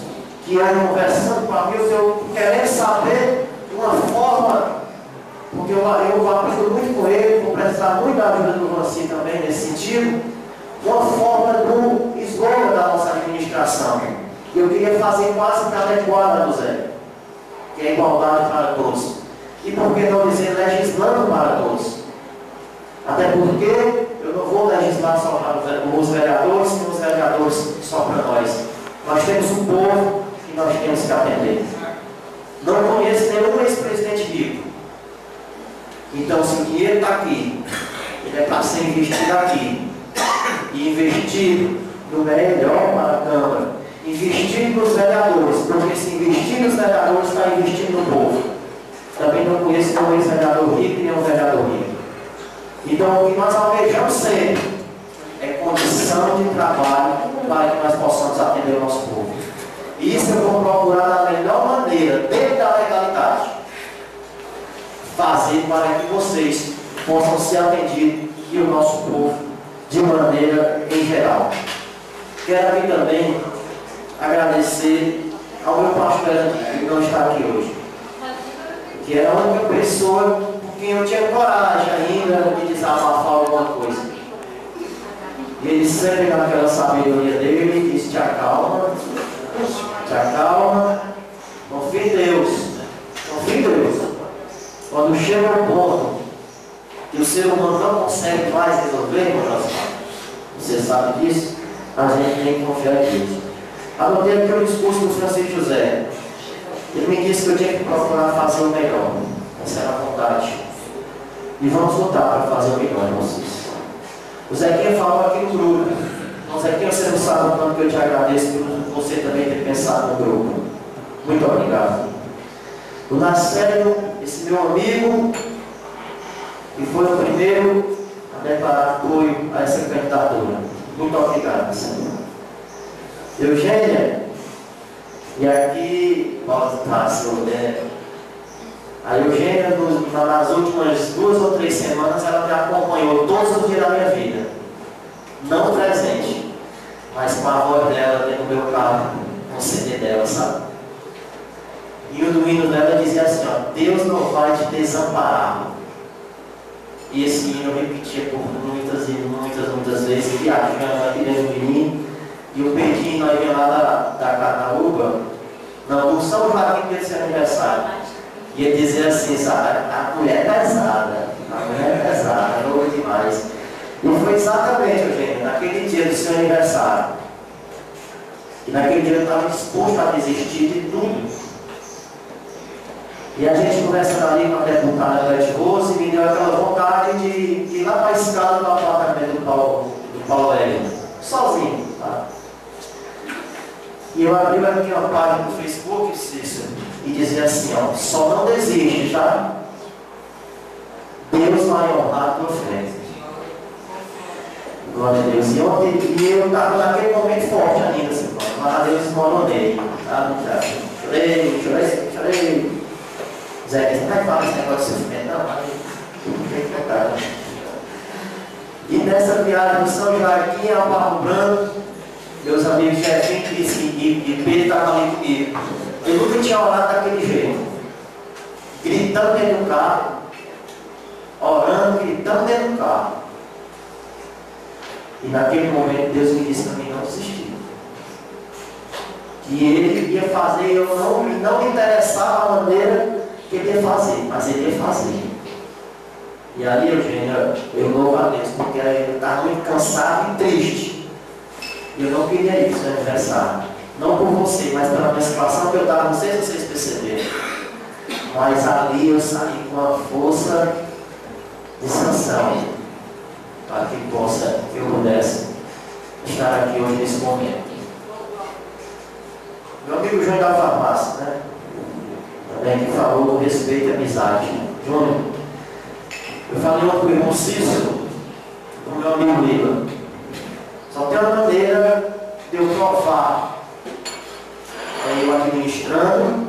S8: que eu conversando com amigos, eu querendo saber de uma forma, porque eu aprendo muito com ele, vou precisar muito da ajuda do Vanci também nesse sentido, uma forma do esgoto da nossa administração. Eu queria fazer quase que adequada do Zé, que é igualdade para todos. E por que não dizer legislando para todos? Até porque eu não vou legislar só para os vereadores, nem os vereadores só para nós. Nós temos um povo que nós temos que atender. Não conheço nenhum ex-presidente rico. Então, se o dinheiro está aqui, ele é para ser investido aqui. e investir no melhor para a Câmara, investir nos vereadores, porque se investir nos vereadores está investindo no povo. Também não conheço nenhum ex-vereador rico e nenhum vereador rico. Então o que nós almejamos sempre é condição de trabalho para que nós possamos atender o nosso povo. E isso eu vou procurar da melhor maneira, dentro da legalidade, fazer para que vocês possam ser atendidos e o nosso povo de maneira em geral. Quero aqui também agradecer ao meu pastor que não está aqui hoje, que era a única pessoa com quem eu tinha coragem ainda de desabafar alguma coisa. E ele sempre, naquela sabedoria dele, disse: te acalma, confia em Deus, confia em Deus. Quando chega ao ponto que o ser humano não consegue mais resolver, você sabe disso, a gente tem que confiar em Deus. Anotei aqui o discurso do Francisco José. Ele me disse que eu tinha que procurar fazer o melhor. Essa era a vontade. E vamos lutar para fazer o melhor em vocês. O Zequinha falou aqui no grupo. Então, Zequinha, você não sabe o tanto que eu te agradeço por você também ter pensado no grupo. Muito obrigado. O Nacélio, esse meu amigo, que foi o primeiro a declarar apoio a essa candidatura. Muito obrigado, Senhor. Eugênia, e aqui, a Eugênia, nas últimas 2 ou 3 semanas, ela me acompanhou todos os dias da minha vida. Não presente, mas com a voz dela dentro do meu carro, com o CD dela, sabe? E o do hino dela dizia assim: ó, Deus não vai te desamparar. E esse hino eu repetia por muitas vezes, viajando aqui dentro de mim. E o Pedrinho, nós vinha lá da Carnaúba, não, do São Joaquim, desse aniversário. E ele dizia assim: sabe, a mulher é pesada, louco demais. E foi exatamente, Eugênio, naquele dia do seu aniversário. E naquele dia eu estava disposto a desistir de tudo. E a gente conversando ali com a deputada Bete Rose, me deu aquela vontade de ir lá para a escada do apartamento do Paulo Hélio, sozinho, tá? E eu abri aqui uma página do Facebook, Cícero, e dizia assim: ó, só não desiste, tá? Deus vai honrar a tua fé. Glória a Deus. E eu estava naquele momento forte ainda, assim, mas a Deus desmoronei. Tá? Chorei. Zé, você não vai falar esse negócio de sofrimento? Não, mas não tem que contar. E nessa viagem do São Joaquim ao Barro Branco, meus amigos Jefinho e Pedro estavam ali comigo. Eu nunca tinha orado daquele jeito. Gritando dentro do carro, orando, gritando dentro do carro. E naquele momento Deus me disse para mim não desistir. Que Ele ia fazer, eu não me interessava a maneira que Ele ia fazer, mas Ele ia fazer. E ali, Eugênia, eu louvo a Deus, porque eu estava muito cansado e triste. E eu não queria ir para o seu aniversário. Não por você, mas pela minha situação que eu estava, não sei se vocês perceberam. Mas ali eu saí com uma força de sanção, para que eu pudesse estar aqui hoje nesse momento. Meu amigo Júnior da farmácia, né? Também que falou do respeito e amizade. Júnior, eu falei com o irmão Cícero, com o meu amigo Lila. Só tem uma maneira de eu provar. É eu administrando,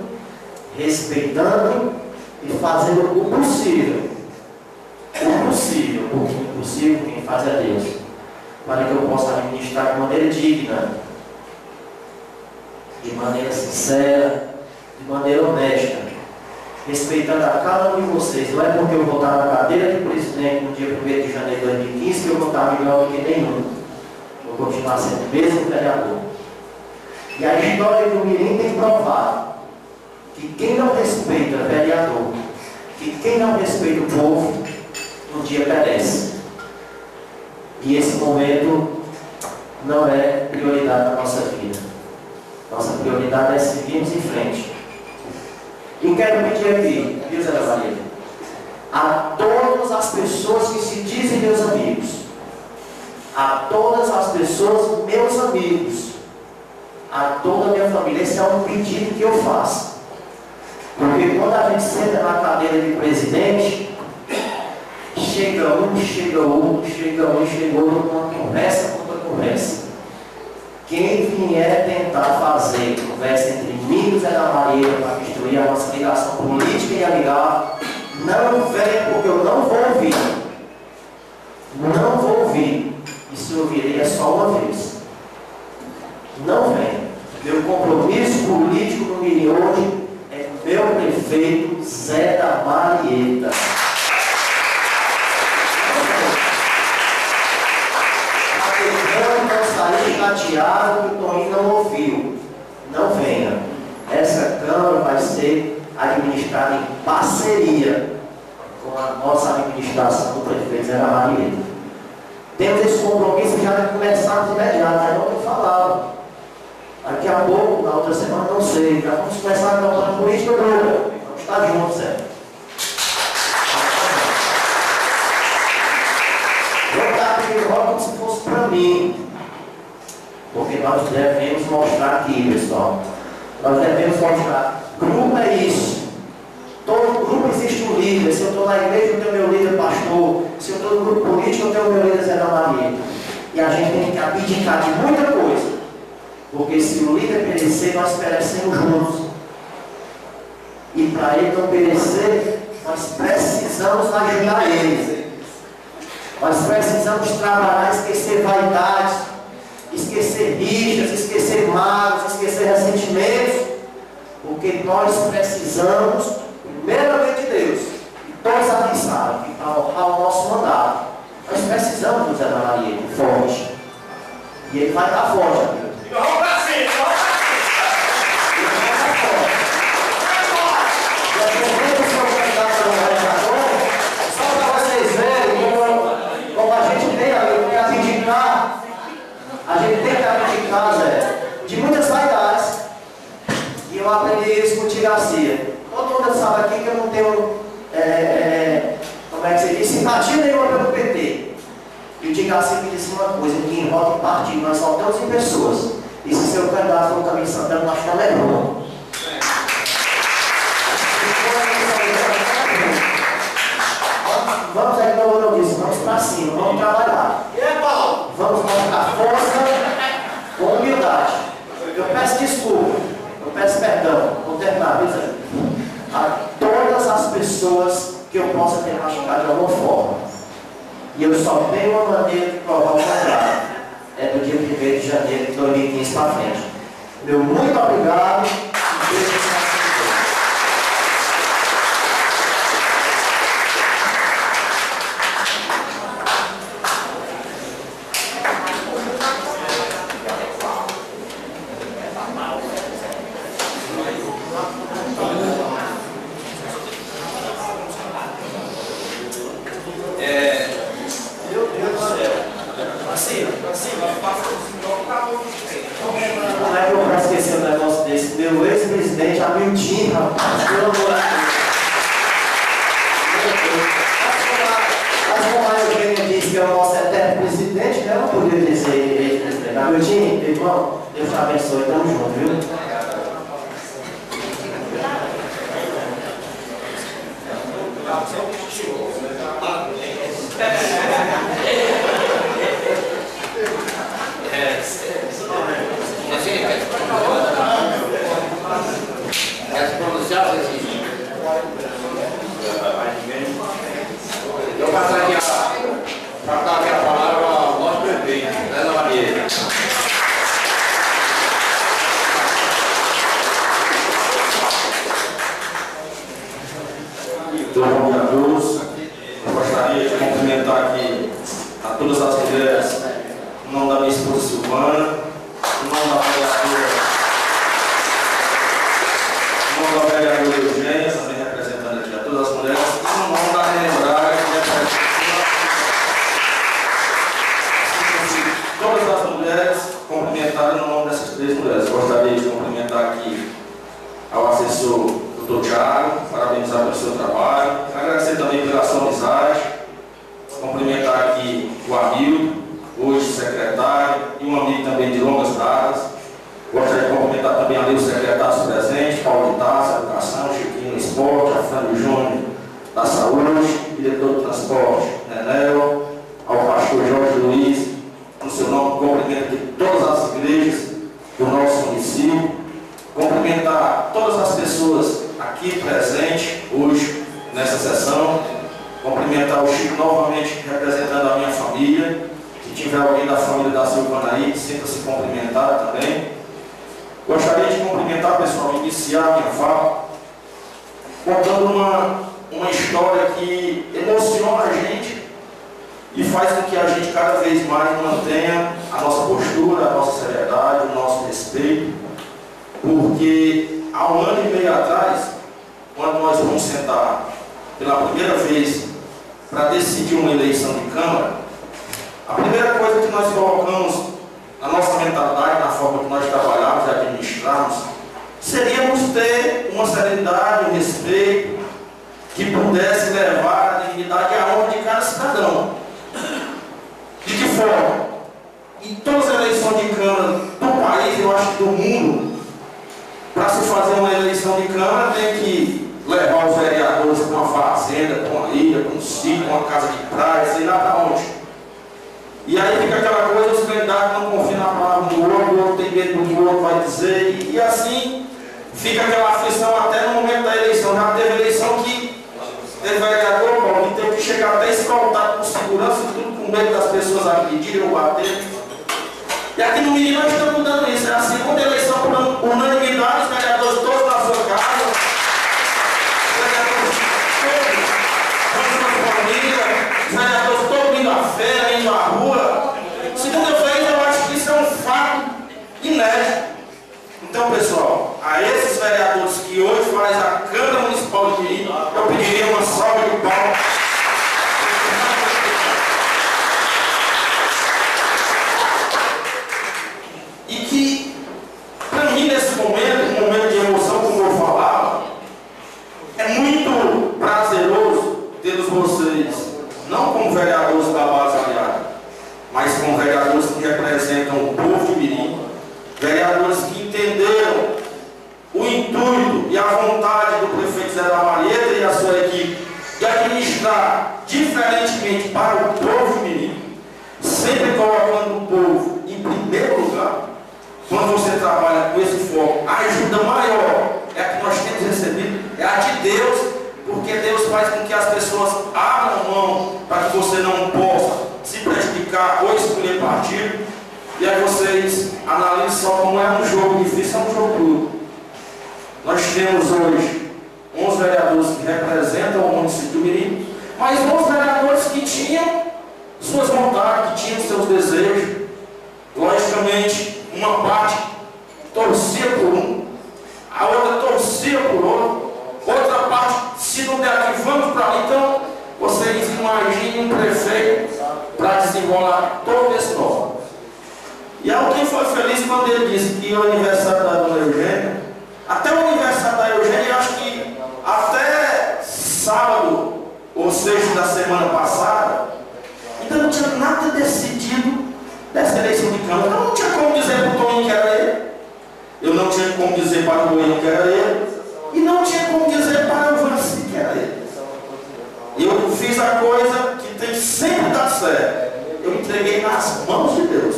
S8: respeitando e fazendo o possível. O possível, porque o impossível quem faz é Deus. Para que eu possa administrar de maneira digna, de maneira sincera, de maneira honesta, respeitando a cada um de vocês. Não é porque eu vou estar na cadeira de presidente no dia 1º de janeiro de 2015 que eu vou estar melhor do que nenhum. Vou continuar sendo o mesmo vereador. E a história do Mirim tem provado que quem não respeita o vereador, que quem não respeita o povo, um dia perece. E esse momento não é prioridade na nossa vida. Nossa prioridade é seguirmos em frente. E quero pedir aqui, viu, Zé Maria, a todas as pessoas que se dizem meus amigos, a todas as pessoas, meus amigos, a toda a minha família. Esse é um pedido que eu faço. Porque quando a gente senta na cadeira de presidente, chega uma conversa contra conversa. Quem vier tentar fazer conversa entre mim e o Zé da Maria para destruir a nossa ligação política e amigável, não venha, porque eu não vou ouvir. Não vou ouvir. E se eu ouvirei é só uma vez. Não venha. Meu compromisso político no Mirim hoje é meu prefeito Zé da Marieta. Chateado que o Toninho não ouviu. Não venha. Essa Câmara vai ser administrada em parceria com a nossa administração do prefeito Zé da Marieta. Temos esse compromisso já de começar de imediato, é o que eu falava. Daqui a pouco, na outra semana, não sei, já vamos começar a campanha política dura. Vamos estar juntos, Zé. Vou estar pedindo voto como se fosse para mim. Porque nós devemos mostrar aqui, pessoal. Nós devemos mostrar. Grupo é isso. Todo grupo existe um líder. Se eu estou na igreja, eu tenho meu líder pastor. Se eu estou no grupo político, eu tenho meu líder Zé da Maria. E a gente tem que abdicar de muita coisa. Porque se o líder perecer, nós perecemos juntos. E para ele não perecer, nós precisamos ajudar ele. Nós precisamos trabalhar, esquecer vaidades, esquecer rixas, esquecer mágoas, esquecer ressentimentos, porque nós precisamos, primeiramente de Deus, e todos aqui sabem que para honrar o nosso mandato, nós precisamos do Zé da Maria forte, e ele vai estar forte, amigo. Vamos para cima, ele vai estar forte. E a pergunta que eu vou dar para o vereador, só para vocês verem como a gente tem que abdicar. A gente tem que abdicar, Zé, de muitas vaidades. E eu aprendi isso com o Tigacia. Todo mundo sabe aqui que eu não tenho, como é que se diz, simpatia nenhuma pelo PT. E o Tigacia me disse uma coisa, que em voto em partido nós faltamos em pessoas. E se seu candidato for o Caminho Santana, nós não é bom. Vamos aí, como eu disse, vamos para cima, vamos trabalhar. Vamos mostrar força com humildade. Eu peço desculpa, eu peço perdão, vou terminar, a todas as pessoas que eu possa ter machucado de alguma forma. E eu só tenho uma maneira de provar o contrário. É do dia 1º de janeiro de 2015 para frente. Meu muito obrigado e beijo. Como é que eu vou esquecer um negócio desse? Meu ex-presidente, Hamilton, rapaz, pelo amor de Deus. Mas como a Eugênia disse que é o nosso eterno presidente, eu não podia dizer ex-presidente. Hamilton, irmão, Deus te abençoe, tamo junto, viu?
S1: Eu passaria para dar a palavra ao nosso prefeito, Zé da Maria.
S4: Então, bom dia a todos. Eu gostaria de cumprimentar aqui a todas as mulheres, em nome da minha esposa Silvana, em nome da vereadora Eugênia, também representando aqui a todas as mulheres, e no nome da Relembrada, que representa todas as mulheres, cumprimentar no nome dessas 3 mulheres. Gostaria de cumprimentar aqui ao assessor Dr. Thiago, parabenizar pelo seu trabalho, agradecer também pela sua amizade, cumprimentar aqui o Hamilton, hoje secretário, e um amigo também de longas datas. Gostaria de cumprimentar também ali os secretários presentes, Paulo de Taça, Educação, Chiquinho no Esporte, Afrânio Júnior da Saúde, diretor do Transporte, Nenel, ao pastor Jorge Luiz, no seu nome, cumprimento aqui todas as igrejas do nosso município, cumprimentar todas as pessoas aqui presentes hoje nessa sessão, cumprimentar o Chico novamente representando a minha família. Se tiver alguém da família da Silvana aí, sinta-se cumprimentado também. Gostaria de cumprimentar, pessoal, iniciar a minha fala contando uma história que emociona a gente e faz com que a gente cada vez mais mantenha a nossa postura, a nossa seriedade, o nosso respeito, porque há um ano e meio atrás, quando nós vamos sentar pela primeira vez para decidir uma eleição de Câmara, a primeira coisa que nós colocamos na nossa mentalidade, na forma que nós trabalhamos e administramos, seríamos ter uma serenidade, um respeito que pudesse levar a dignidade e a honra de cada cidadão. De que forma? Em todas as eleições de Câmara do país, eu acho que do mundo, para se fazer uma eleição de Câmara, tem que levar os vereadores para uma fazenda, para uma ilha, para um sítio, para uma casa de praia, sei lá para onde. E aí fica aquela coisa, os candidatos não confiam na palavra do outro, o outro tem medo do que o outro vai dizer, e assim fica aquela aflição até no momento da eleição. Já teve eleição que teve vereador, Paulo, que teve que chegar até escoltado com segurança, tudo com medo das pessoas agredirem ou baterem. E aqui no Mirim nós estamos mudando isso. É a segunda eleição por unanimidade, os vereadores todos na sua casa, os vereadores todos na sua família, os vereadores todos indo à feira, indo à rua. Segunda vez, eu acho que isso é um fato inédito. Então, pessoal, a esses vereadores que hoje fazem a Câmara Municipal de Mirim, eu pediria uma salva de palmas. E que, para mim, nesse momento, um momento de emoção, como eu falava, é muito prazeroso tê-los vocês, não como vereadores da base aliada, mas como vereadores que representam o povo de Mirim, vereadores que entenderam o intuito e a vontade do prefeito Zé da Marieta e a sua equipe de administrar diferentemente para o povo de Mirim, sempre colocando o povo em primeiro lugar. Quando você trabalha com esse foco, a ajuda maior é a que nós temos recebido, é a de Deus, porque Deus faz com que as pessoas abram mão para que você não possa se prejudicar ou escolher partido. E aí vocês analisem só como é um jogo difícil, é um jogo duro. Nós temos hoje 11 vereadores que representam o município do Mirim, mas 11 vereadores que tinham suas vontades, que tinham seus desejos. Logicamente, uma parte torcia por um, a outra torcia por outro, outra parte, se não der aqui, vamos para lá. Então, vocês imaginem um prefeito para desenrolar todo esse nó. E alguém foi feliz quando ele disse que o aniversário da dona Eugênia, até o aniversário da Eugênia, acho que até sábado ou sexta da semana passada, ainda não tinha nada decidido dessa eleição de Câmara. Eu não tinha como dizer para o Toninho que era ele, eu não tinha como dizer para o Goiânia que era ele, e não tinha como dizer para o Vanci que era ele. Eu fiz a coisa que tem sempre dado certo. Eu entreguei nas mãos de Deus.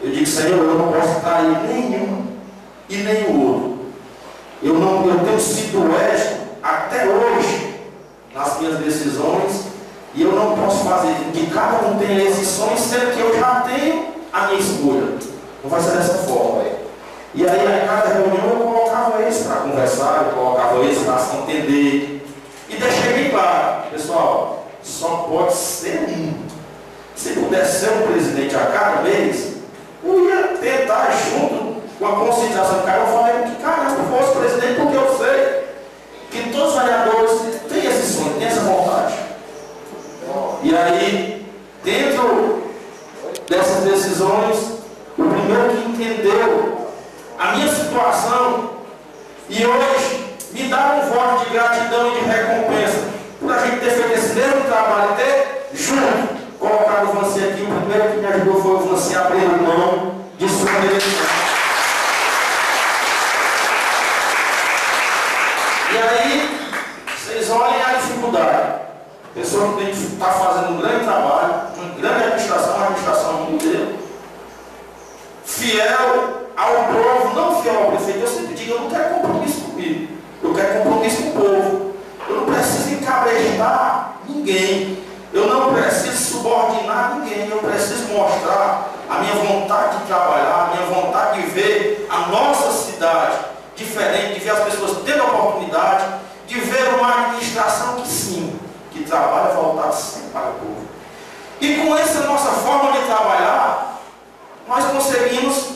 S4: Eu digo, Senhor, eu não posso trair nenhum e nem o outro. Eu tenho sido honesto até hoje nas minhas decisões, e eu não posso fazer que cada um tenha esses sonhos, sendo que eu já tenho a minha escolha. Não vai ser dessa forma. E aí, a cada reunião, eu colocava eles para conversar, eu colocava eles para se entender. E deixei bem claro, pessoal, só pode ser um. Se pudesse ser um presidente a cada mês, eu ia tentar, junto com a conscientização do cara, eu falei que, cara, eu não fosse presidente, porque eu sei que todos os vereadores têm esse sonho, têm essa vontade. E aí, dentro dessas decisões, o primeiro que entendeu a minha situação e hoje me dá um voto de gratidão e de recompensa por a gente ter feito esse mesmo trabalho, ter junto colocado você aqui primeiro que me ajudou foi você abrir a mão de sua religião. E aí, vocês olhem a dificuldade. A pessoa que está fazendo um grande trabalho, uma grande administração, uma administração muito fiel ao povo, não fiel ao prefeito. Eu sempre digo, eu não quero compromisso comigo, eu quero compromisso com o povo. Eu não preciso encabrejar ninguém, eu não preciso subordinar ninguém, eu preciso mostrar a minha vontade de trabalhar, a minha vontade de ver a nossa cidade diferente, de ver as pessoas tendo oportunidade, de ver uma administração que sim, que trabalha voltada sempre para o povo. E com essa nossa forma de trabalhar, nós conseguimos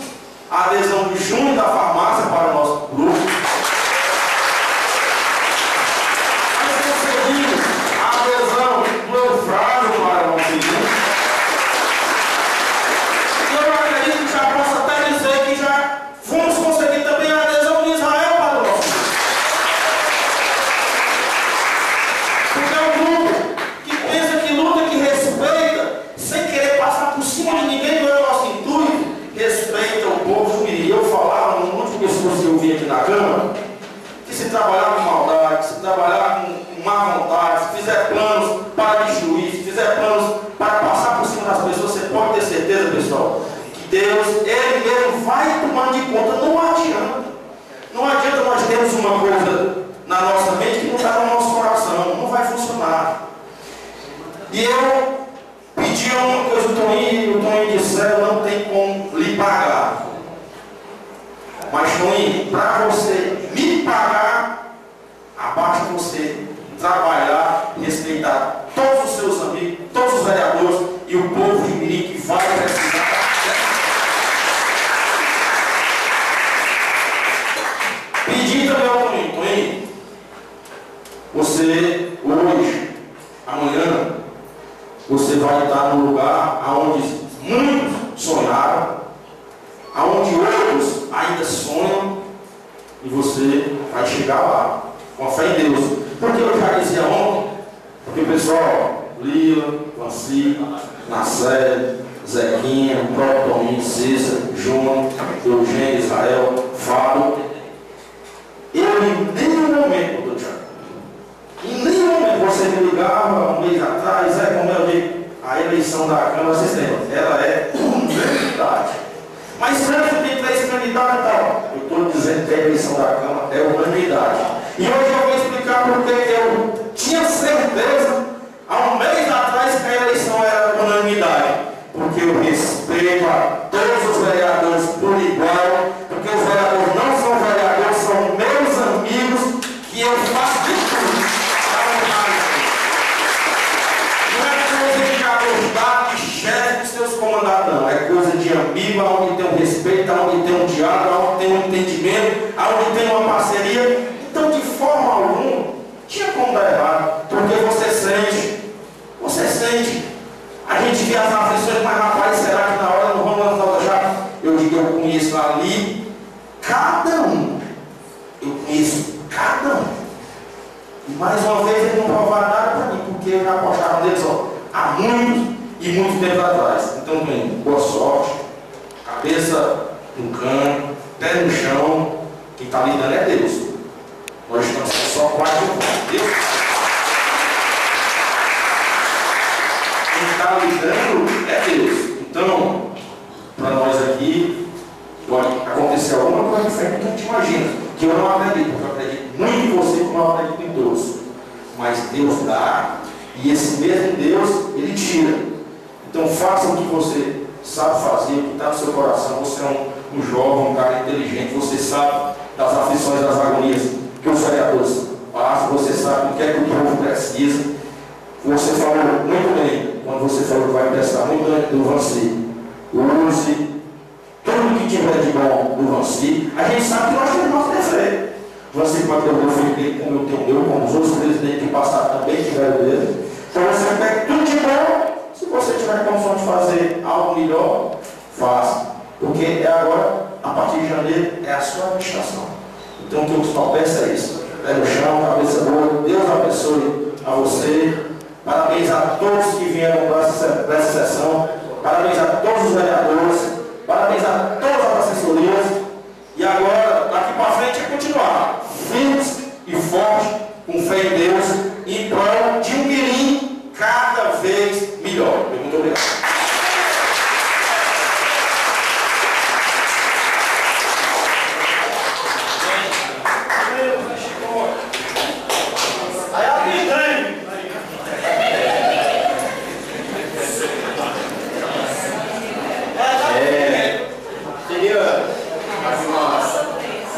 S4: a adesão de Júnior da farmácia para o nosso grupo. Nós conseguimos a adesão do Eufrásio para o nosso grupo. E eu acredito que já posso até dizer que já vamos conseguir também a adesão de Israel para o nosso grupo. Porque é um grupo que pensa, que luta, que respeita, sem querer passar por cima de ninguém, não é o nosso intuito. Respeita o povo jumirim. Eu falava no último discurso que eu vi aqui na Câmara, que se trabalhar com maldade, se trabalhar com má vontade, se fizer planos para destruir, se fizer planos para passar por cima das pessoas, você pode ter certeza, pessoal, que Deus, Ele mesmo vai tomando de conta. Não adianta. Não adianta nós termos uma coisa na nossa mente que não está no nosso coração. Não vai funcionar. E eu pedi uma coisa do Toninho, e o Toninho disse, não tem como lhe pagar. Mas Toninho, para você me pagar, abaixo de você trabalhar, respeitar todos os seus amigos, todos os vereadores e o povo de Mirim que vai precisar. Pedi também ao Toninho, você hoje, amanhã, você vai estar no lugar onde muitos sonharam, aonde outros ainda sonham, e você vai chegar lá, com a fé em Deus. Porque eu já dizia ontem, porque o pessoal, Lila, Vanci, Nacé, Zequinha, o próprio Toninho, César, João, Eugênio, Israel, Fábio, eu em nenhum momento, doutor Tiago, em nenhum momento você me ligava um mês atrás, como eu digo, a eleição da Câmara, vocês lembram, ela é unanimidade. Mas sempre tem 3 candidatos e tal. Eu estou dizendo que a eleição da Câmara é unanimidade. E hoje eu vou explicar porque eu tinha certeza, há um mês atrás, que a eleição era unanimidade. Porque eu respeito a todos os vereadores por igual, porque os vereadores não são vereadores, são meus amigos, que eu faço de tudo. Não é coisa de gostar de chefe dos seus comandados, não. É coisa de amigo, onde tem um respeito, onde tem um diálogo, onde tem um entendimento, onde tem uma parceria. Então, de forma alguma, tinha como dar errado, porque você sente. A gente vê as aflições, mas rapaz, será que na hora não vamos lançar outra chave? Eu digo, eu conheço ali cada um. Eu conheço cada um. E mais uma vez eles não provaram nada para mim, porque eu já apostava neles há muito e muito tempo atrás. Então, bem, boa sorte, cabeça no cano, pé no chão, quem está lidando é Deus. Nós estamos só 4 Deus. Quem está lidando é Deus. Então, para nós aqui, pode acontecer alguma coisa diferente do que a gente imagina, que eu não acredito, porque eu acredito muito em você, como eu acredito em todos. Mas Deus dá, e esse mesmo Deus, Ele tira. Então faça o que você sabe fazer, o que está no seu coração. Você é um jovem, um cara inteligente, você sabe das aflições, das agonias que os vereadores passam, você sabe o que é que o povo precisa. Você falou muito bem, quando você falou que vai prestar muito bem do Vanci. Use tudo que tiver de bom do Vanci. A gente sabe que nós temos nosso defeito. Você pode ter o defeito dele, como eu tenho o meu, como os outros presidentes que passaram também tiveram dele. Então você pega tudo de bom. Se você tiver condição de fazer algo melhor, faça. Porque é agora, a partir de janeiro, é a sua administração. Então o que eu só peço é isso. Pé no chão, cabeça boa. Deus abençoe a você. Parabéns a todos que vieram para essa sessão. parabenizar todos os vereadores, parabenizar todas as assessorias, e agora, daqui para frente, é continuar firmes e fortes, com fé em Deus, em prol de um Mirim cada vez melhor. Muito obrigado.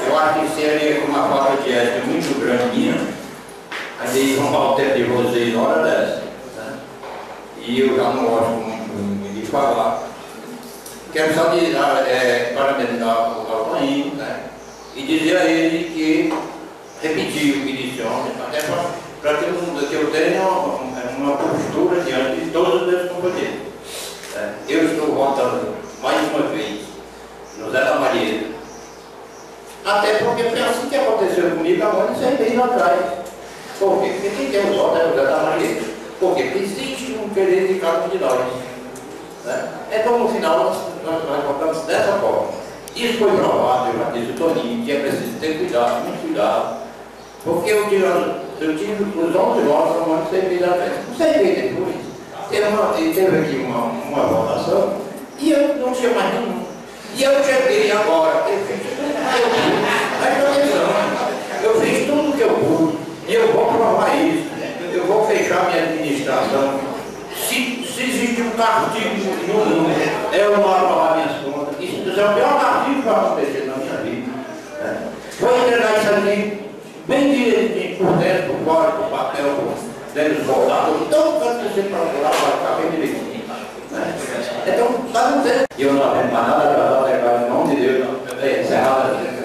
S1: Eu acho que seria uma falta de ética muito grande minha, mas eles vão falar o tempo de vocês na hora dessa. Né? E eu já não gosto muito de falar. Quero só parabenizar o Alvaim, né? E dizer a ele que repetir o que disse ontem, até para que eu tenha uma postura diante de todos os meus companheiros. Né? Eu estou votando mais uma vez no Zé da Maria. Até porque foi assim que aconteceu comigo agora de 6 meses atrás. Por quê? Porque quem tem o voto é o Zé da Maria. Por quê? Porque existe um querer de cada um de nós. Né? Então no final nós votamos dessa forma. Isso foi provado, eu já disse o Toninho, que é preciso ter cuidado, muito cuidado. Porque eu tive os 11 votos há 6 meses atrás. 6 meses depois, teve aqui uma votação e eu não tinha mais nenhum. E eu cheguei agora, eu fiz tudo que eu pude. Presta atenção, eu fiz tudo o que eu pude. E eu vou provar isso. Eu vou fechar minha administração. Se existe um castigo no mundo, eu não aprovar minhas contas. Isso é o pior castigo que vai acontecer na minha vida. Vou entregar isso aqui bem direitinho, por dentro, por fora, por papel, por dentro dos soldados. Então, quando você procurar, vai ficar bem direitinho. Então, está no tempo. E eu não aprendo mais nada, em nome de Deus, encerrado.